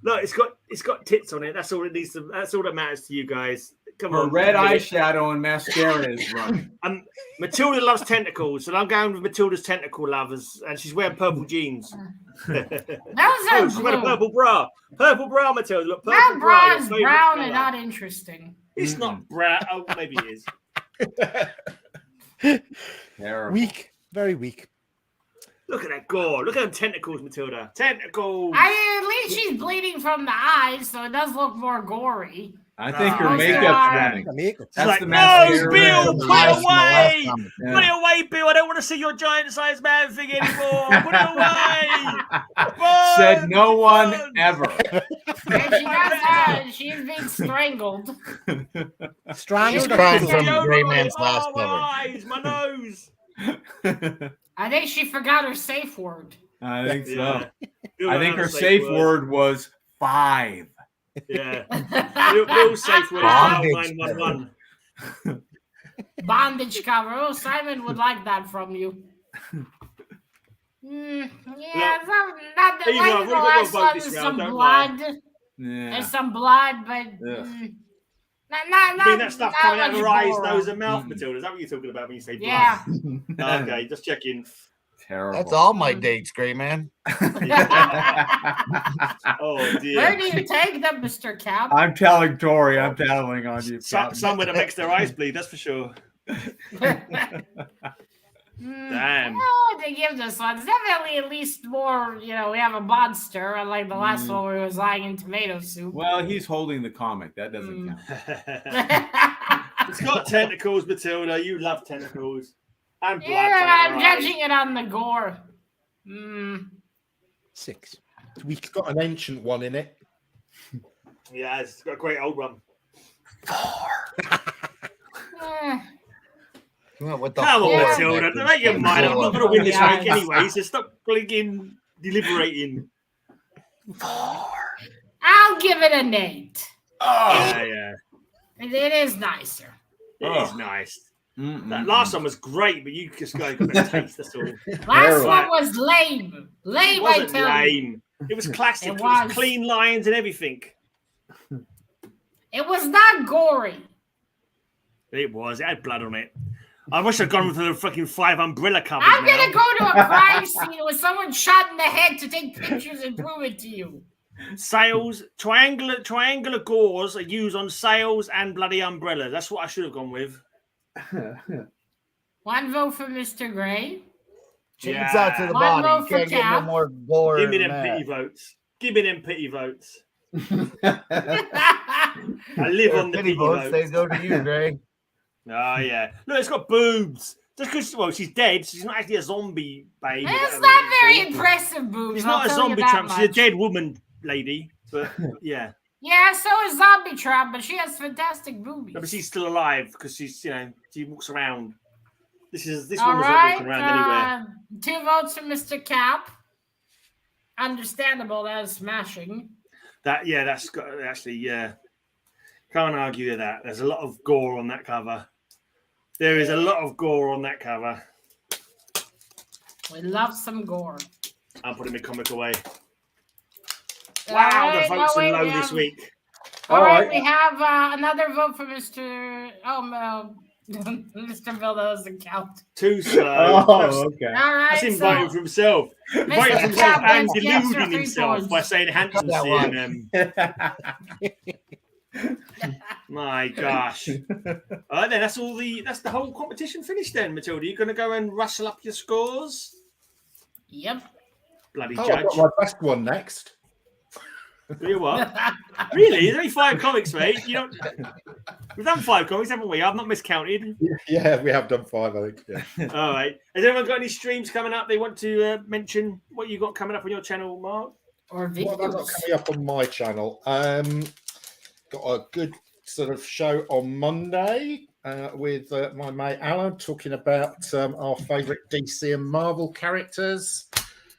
Look, it's got tits on it. That's all it needs to. That's all that matters to you guys. Come on. Red eyeshadow and mascara is running. Matilda loves tentacles, and I'm going with Matilda's tentacle lovers, and she's wearing purple jeans. She's wearing a purple bra. Purple bra, Matilda. Look, purple that bra. Is brown and not interesting. It's not brown. Oh, maybe it is. Terrible. Weak, very weak. Look at that gore. Look at them tentacles, Matilda. Tentacles. At least she's bleeding from the eyes, so it does look more gory. I think her makeup's running. That's like, no, Bill, put it away. Put it away, Bill. I don't want to see your giant-sized man thing anymore. Put it away. Said no one ever. She's being strangled. She's crying from Greyman's last cover. My eyes, my nose. I think she forgot her safe word. I think so. Yeah. I think her safe word was 5. Yeah. Bill's safe word is 911. Bondage cover. Oh, Simon would like that from you. Yeah, not the last one is some blood. Yeah. There's some blood, but not that stuff coming out of her eyes, nose, and mouth, Matilda. Is that what you're talking about when you say blood? Yeah. Okay, just checking. Terrible. That's all my dates, Greyman. Oh dear. Where do you take them, Mr. Cap? I'm telling Tori. I'm telling on you. Somewhere that makes their eyes bleed. That's for sure. Damn. Oh, they give this one. It's definitely at least more, we have a monster, unlike the last one where he was lying in tomato soup. Well, he's holding the comic. That doesn't count. It's got tentacles, Matilda. You love tentacles. And blood. Yeah, I'm judging it on the gore. 6. It's weak. It's got an ancient one in it. Yeah, it's got a great old one. 4. With the Come on, four. Matilda. Make your mind up. I'm not going to win this week anyway, so stop blinking, deliberating. 4. I'll give it an 8. Oh, yeah. It is nicer. It is nice. That last one was great, but you just got a taste. That's all. Last one was lame. Lame, It wasn't I tell you. lame. It was classic. It It was was. clean lines and everything. It was not gory. It was. It had blood on it. I wish I'd gone with the fucking 5 umbrella covers. I'm going to go to a crime scene with someone shot in the head to take pictures and prove it to you. Sails, triangular gores are used on sails and bloody umbrellas. That's what I should have gone with. One vote for Mr. Gray. Chains out to the One body. vote You for can't get no Cap. more gore. Give me than them that. pity votes. Give me them pity votes. I live on the Pity pity votes. They votes. go to you, Greg. Oh, yeah. Look, it's got boobs. Just because, well, she's dead. She's not actually a zombie baby. It's not very impressive, boobs. She's I'll not a tell you zombie that tramp. She's a much. dead woman lady. But, yeah. Yeah, so is Zombie Trap, but she has fantastic boobies. No, but she's still alive because she's, she walks around. This All woman's not right. walking around anywhere. 2 votes for Mr. Cap. Understandable. That is smashing. That's got actually, yeah. Can't argue with that. There's a lot of gore on that cover. There is a lot of gore on that cover. We love some gore. I'm putting my comic away. Wow, All the votes are low this week. All right, we have another vote for Mr. Mr. Bill. That doesn't count. Too slow. Oh, okay. All right, That's him voting for himself. Voting for Mr. himself Stapp and gets the extra deluding 3 himself points. by saying handsome That CNN. My gosh. All right, then that's the whole competition finished then, Matilda. You're gonna go and rustle up your scores? Yep. Bloody I've judge. got my best one next. Do you what? Really? There's only 5 comics, mate. We've done 5 comics, haven't we? I've not miscounted. Yeah, we have done 5, I think. Yeah. All right. Has anyone got any streams coming up? They want to mention what you got coming up on your channel, Mark? Or What have I got videos. coming up on my channel? Got a good sort of show on Monday with my mate Alan talking about our favourite DC and Marvel characters.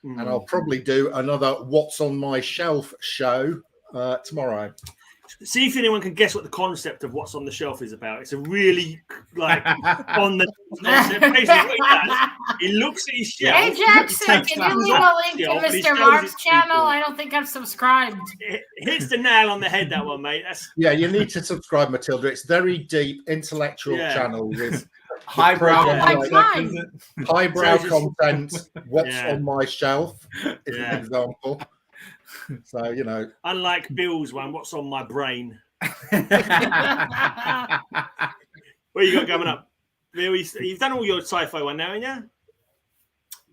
And I'll probably do another What's on My Shelf show tomorrow. See if anyone can guess what the concept of What's on the Shelf is about. It's a really on the concept. Basically, what he does, he looks at his shelf. Hey Jackson, can you leave a link to shelf, and he Mr. shows Mark's it to channel? people. I don't think I've subscribed. It hits the nail on the head, that one, mate. Yeah, you need to subscribe, Matilda. It's very deep, intellectual channel with Highbrow Like mine. highbrow content. What's Yeah. on my shelf is Yeah. an example. So Unlike Bill's one, What's on My Brain? What you got coming up? Bill, you've done all your sci-fi one now, haven't you?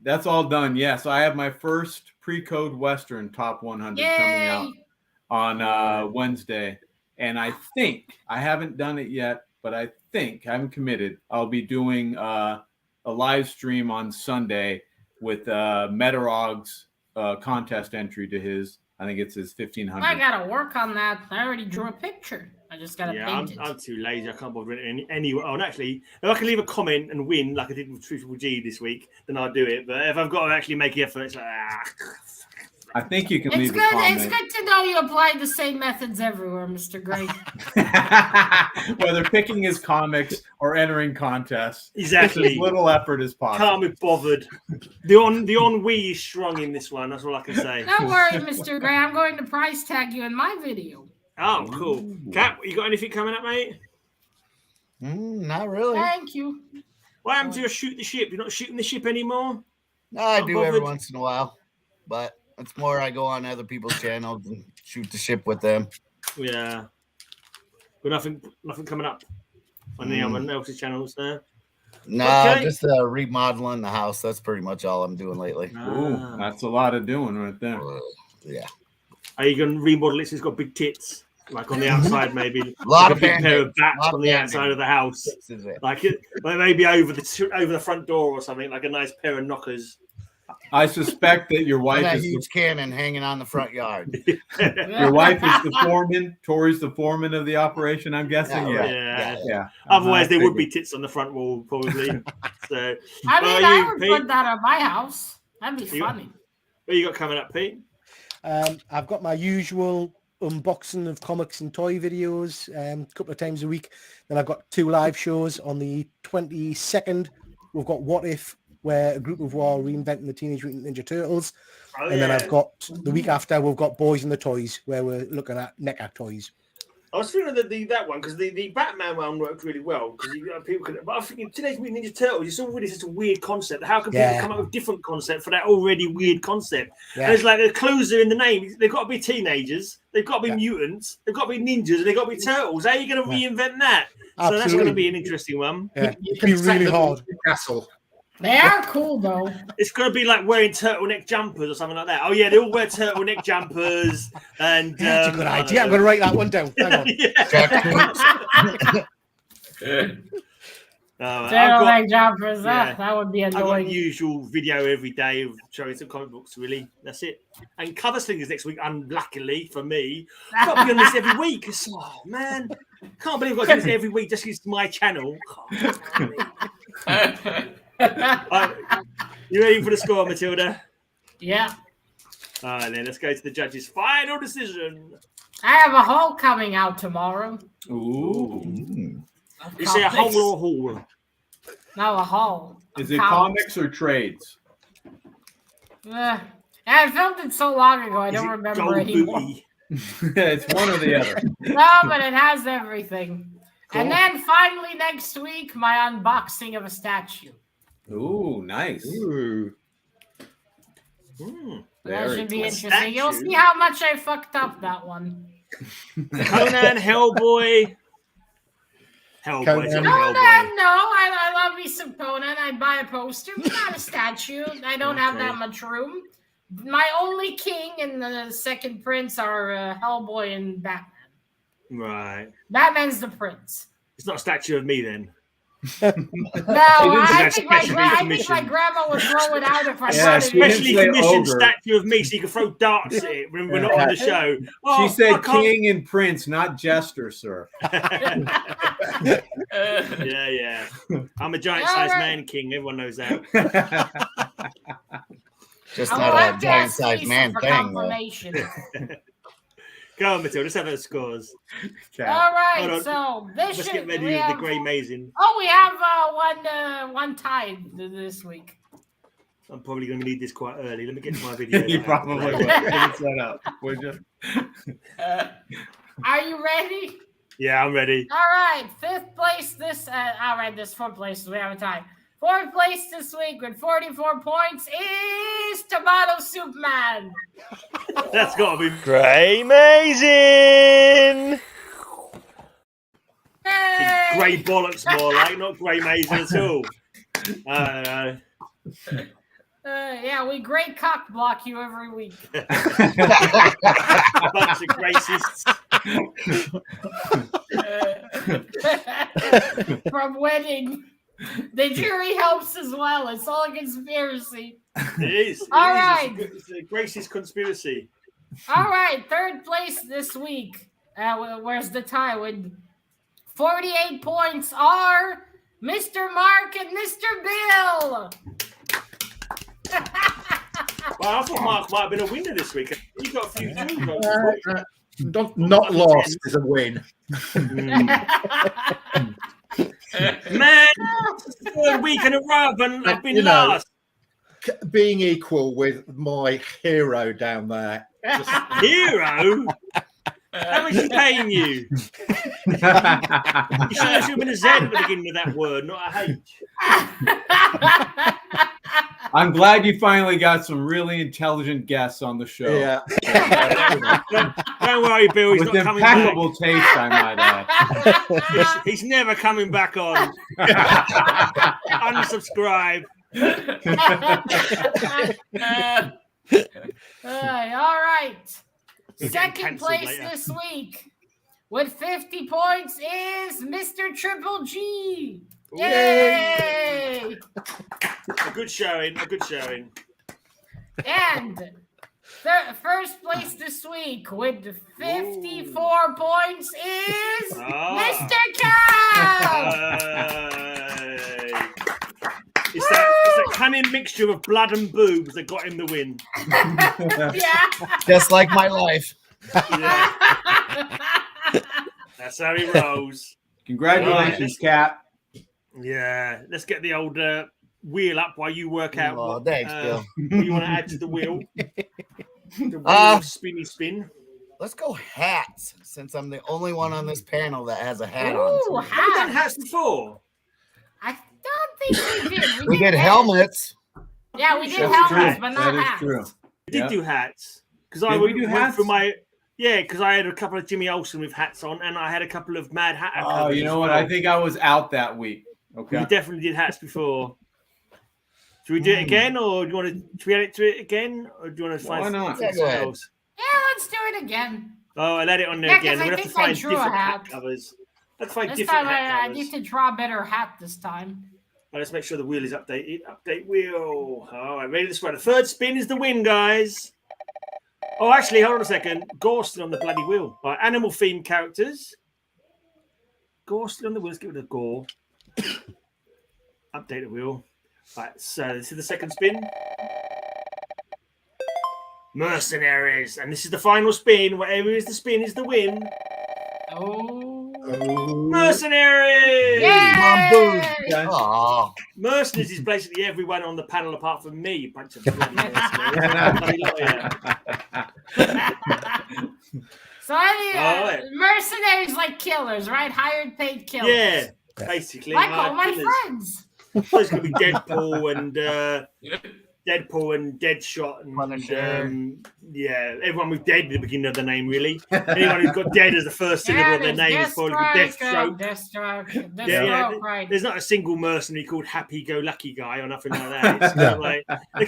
That's all done. Yeah. So I have my first pre-code Western top 100 coming out on Wednesday. And I think, I haven't done it yet, but I haven't committed. I'll be doing a live stream on Sunday with Metarog's contest entry to his, I think it's his 1500. I gotta work on that. I already drew a picture. I just gotta paint it. I'm too lazy. I can't bother it anyway. Oh, and actually, if I can leave a comment and win like I did with Triple G this week, then I'll do it. But if I've got to actually make the effort, it's like, I think you can It's leave good. a comment. It's good to know you apply the same methods everywhere, Mr. Gray. Whether picking his comics or entering contests, Exactly. as little effort as possible. Can't be bothered. The ennui is strong in this one. That's all I can say. Don't worry, Mr. Gray. I'm going to price tag you in my video. Oh, cool. Cap, you got anything coming up, mate? Not really. Thank you. What happened to your shoot the ship? You're not shooting the ship anymore? No, I Not do every bothered? once in a while, but it's more I go on other people's channels and shoot the ship with them. Yeah. But nothing coming up on anyone else's channels there. No, Okay. just remodeling the house. That's pretty much all I'm doing lately. Ooh, that's a lot of doing right there. Yeah. Are you going to remodel it so it's got big tits? Like on the outside, maybe. A lot Like of a big pair of band-aids. bats Lot on the of outside of the house. This is it. Like maybe over the front door or something, like a nice pair of knockers. I suspect that your And wife that is huge cannon hanging on the front yard. your wife is the foreman. Tori's the foreman of the operation. I'm guessing. Yeah, Yeah, right. yeah. Otherwise, there would figured. be tits on the front wall, probably. So, I mean, Well, I you, would Pete? put that on my house. That'd be You- funny. what you got coming up, Pete? I've got my usual unboxing of comics and toy videos a couple of times a week. Then I've got 2 live shows on the 22nd. We've got What If, where a group of war are reinventing the Teenage Mutant Ninja Turtles. Oh, And then I've got the week after, we've got Boys and the Toys, where we're looking at NECA toys. I was feeling that one because the Batman one worked really well because people could. But I think in Teenage Mutant Ninja Turtles, it's already such a weird concept. How can people come up with different concept for that already weird concept? Yeah. And it's like the clues are in the name. They've got to be teenagers. They've got to be mutants. They've got to be ninjas. And they've got to be turtles. How are you going to reinvent that? So that's going to be an interesting one. Yeah, you it'd be can set really them hard. in the castle. They are cool, though. It's going to be like wearing turtleneck jumpers or something like that. Oh yeah, they all wear turtleneck jumpers. And That's a good idea. I'm going to write that one down. Hang on. Turtleneck jumpers. yeah. That would be I've got the annoying. usual video every day of showing some comic books, really. That's it. And Cover Slingers next week, unluckily for me. I've got to be on this every week. Oh, man. Can't believe I've got to do this every week just because it's my channel. You ready for the score, Matilda? Yeah. All right, then. Let's go to the judge's final decision. I have a haul coming out tomorrow. Ooh. You say a hole or a haul? No, a haul. Is it comics or trades? I filmed it so long ago, I don't remember anymore. It's one or the other. No, but it has everything. Cool. And then finally next week, my unboxing of a statue. Ooh, nice. Ooh. That should be interesting. You'll see how much I fucked up that one. Conan, Hellboy. Conan, no, I love me some Conan. I'd buy a poster, but not a statue. I don't have that much room. My only king and the second prince are Hellboy and Batman. Right. Batman's the prince. It's not a statue of me then. No, I think my grandma would throw it out if I wanted it. Specially commissioned statue of me so you can throw darts at it when we're not on the show. She said king and prince, not jester, sir. Yeah. I'm a giant-sized man king. Everyone knows that. Just not a giant-sized man thing. Go on, Matilda. Let's have those scores. Okay. All right, so this let's get ready with the Grey Mazing. Oh, we have one tied this week. I'm probably going to need this quite early. Let me get to my video. You probably will. Get it set up, would you? Are you ready? Yeah, I'm ready. All right, fifth place this. All right, this fourth place. We have a tie. Fourth place this week with 44 points is Tomato Soup Man. That's got to be Grey Mazing. Hey! Grey bollocks more like, not Grey Mazing at all. Yeah, we great cock block you every week. A bunch of gracists. From wedding. The jury helps as well. It's all a conspiracy. It is. All right. It's a racist conspiracy. All right. Third place this week. Where's the tie? With 48 points are Mr. Mark and Mr. Bill. Well, I thought Mark might have been a winner this week. You got a few not lost is a win. Man, third week in a row, and I've been last. Being equal with my hero down there. Hero? How much is paying you? You should have been a Z at the beginning of that word, not a H. I'm glad you finally got some really intelligent guests on the show. Yeah. Don't worry, Bill. He's with not coming back. impeccable taste, I might add. He's never coming back on. Unsubscribe. All right. Second place this week with 50 points is Mr. Triple G. Yay! A good showing. And first place this week with 54 points is Mr. Cal. It's that cunning mixture of blood and boobs that got him the win. Yeah. Just like my life. Yeah. That's how he rolls. Congratulations, Cap. Yeah. Let's get the old wheel up while you work out what thanks, Bill. you want to add to the wheel. The wheel spinny spin. Let's go hats, since I'm the only one on this panel that has a hat Ooh, on. Have we done hats before? I don't think we did. We did helmets. Yeah, we did That's helmets, true. but not hats. True. We did do hats. Because I Did we do went hats? for my... Yeah, because I had a couple of Jimmy Olsen with hats on, and I had a couple of Mad Hatter. Oh, you know what? I think I was out that week. Okay. We definitely did hats before. Should we do it again, or do you want to? Should we add it to it again, or do you want to find not? something Yeah, else? Yeah, let's do it again. Oh, I'll add it on there Yeah, again. 'cause We're I gonna have to think I find drew a different hat hat. covers. Let's find This different time hat I covers. need to draw a better hat this time. Right, let's make sure the wheel is updated. Update wheel. All right, ready to spread. The third spin is the win, guys. Oh, actually, hold on a second. Gore still on the bloody wheel. All right, animal themed characters. Gore still on the wheel. Let's get rid of Gore. Update the wheel. Right, so this is the second spin. Mercenaries. And this is the final spin. Whatever is the spin is the win. Oh. Mercenaries! Yay! Okay. Oh, Mercenaries is basically everyone on the panel apart from me. A bunch of bloody mercenaries. So mercenaries like killers, right? Hired, paid killers. Yeah, basically. Like all my killers. friends. So it's going to be Deadpool and Deadshot and everyone with Dead at the beginning of the name, really. Anyone who's got Dead as the first syllable of their name is probably Deathstroke. Deathstroke, right. There's not a single mercenary called Happy Go Lucky Guy or nothing like that. It's kind of like they're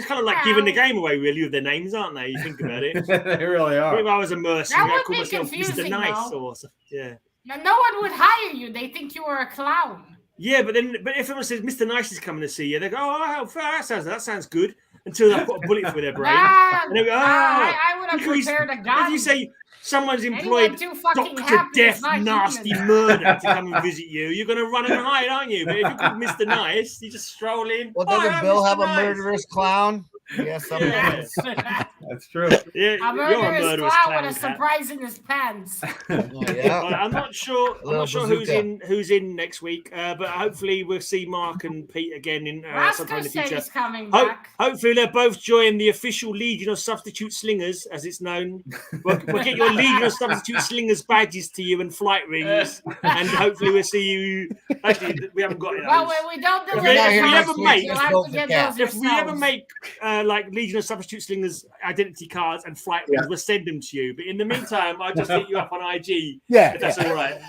kind of like giving the game away, really, with their names, aren't they? You think about it. They really are. If I was a mercenary, That I'd call would be myself Mr. confusing, Nice though. or something. Yeah. Now, no one would hire you. They think you were a clown. Yeah, but if someone says Mr. Nice is coming to see you, they go, "Oh, that sounds good." Until they put a bullet through their brain, and they go, I would have prepared a gun. If you say someone's employed Dr. Death Nasty Murder to come and visit you, you're going to run and hide, aren't you? But if you're called Mr. Nice, you just stroll in. Well, doesn't Bill have a murderous clown? Yes, that's true. Yeah, a murderous clown with a surprise in his pants. I'm not sure who's in next week, but hopefully we'll see Mark and Pete again in sometime in the future. He's coming back. Hopefully they'll both join the official Legion of Substitute Slingers, as it's known. We'll get your Legion of Substitute Slingers badges to you and flight rings, and hopefully we'll see you. Actually, we haven't got it. Well, we don't do if we ever make like Legion of Substitute Slingers identity cards and flight rings, we'll send them to you. But in the meantime, I'll just hit you up on IG. Yeah, if that's all right.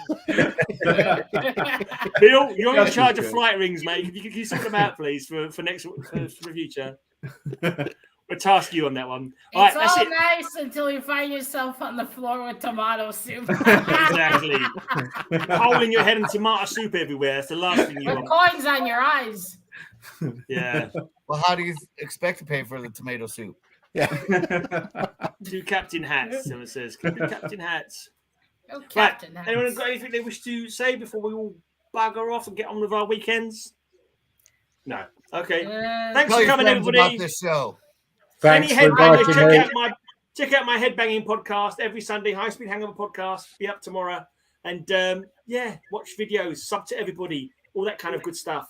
Bill, you're in charge of flight rings, mate. Can you sort them out, please, for future? We'll task you on that one. It's all nice until you find yourself on the floor with tomato soup. Exactly. Hole in your head and tomato soup everywhere. That's the last thing you want. Coins on your eyes. Yeah. Well, how do you expect to pay for the tomato soup? Yeah. 2 captain hats, someone says. Captain hats. Oh, captain hats. Anyone got anything they wish to say before we all bugger off and get on with our weekends? No. Okay. Thanks for coming, everybody. About this show. Thanks for inviting me. Check out my headbanging podcast every Sunday. High Speed Hangover podcast. Be up tomorrow. And watch videos. Sub to everybody. All that kind of good stuff.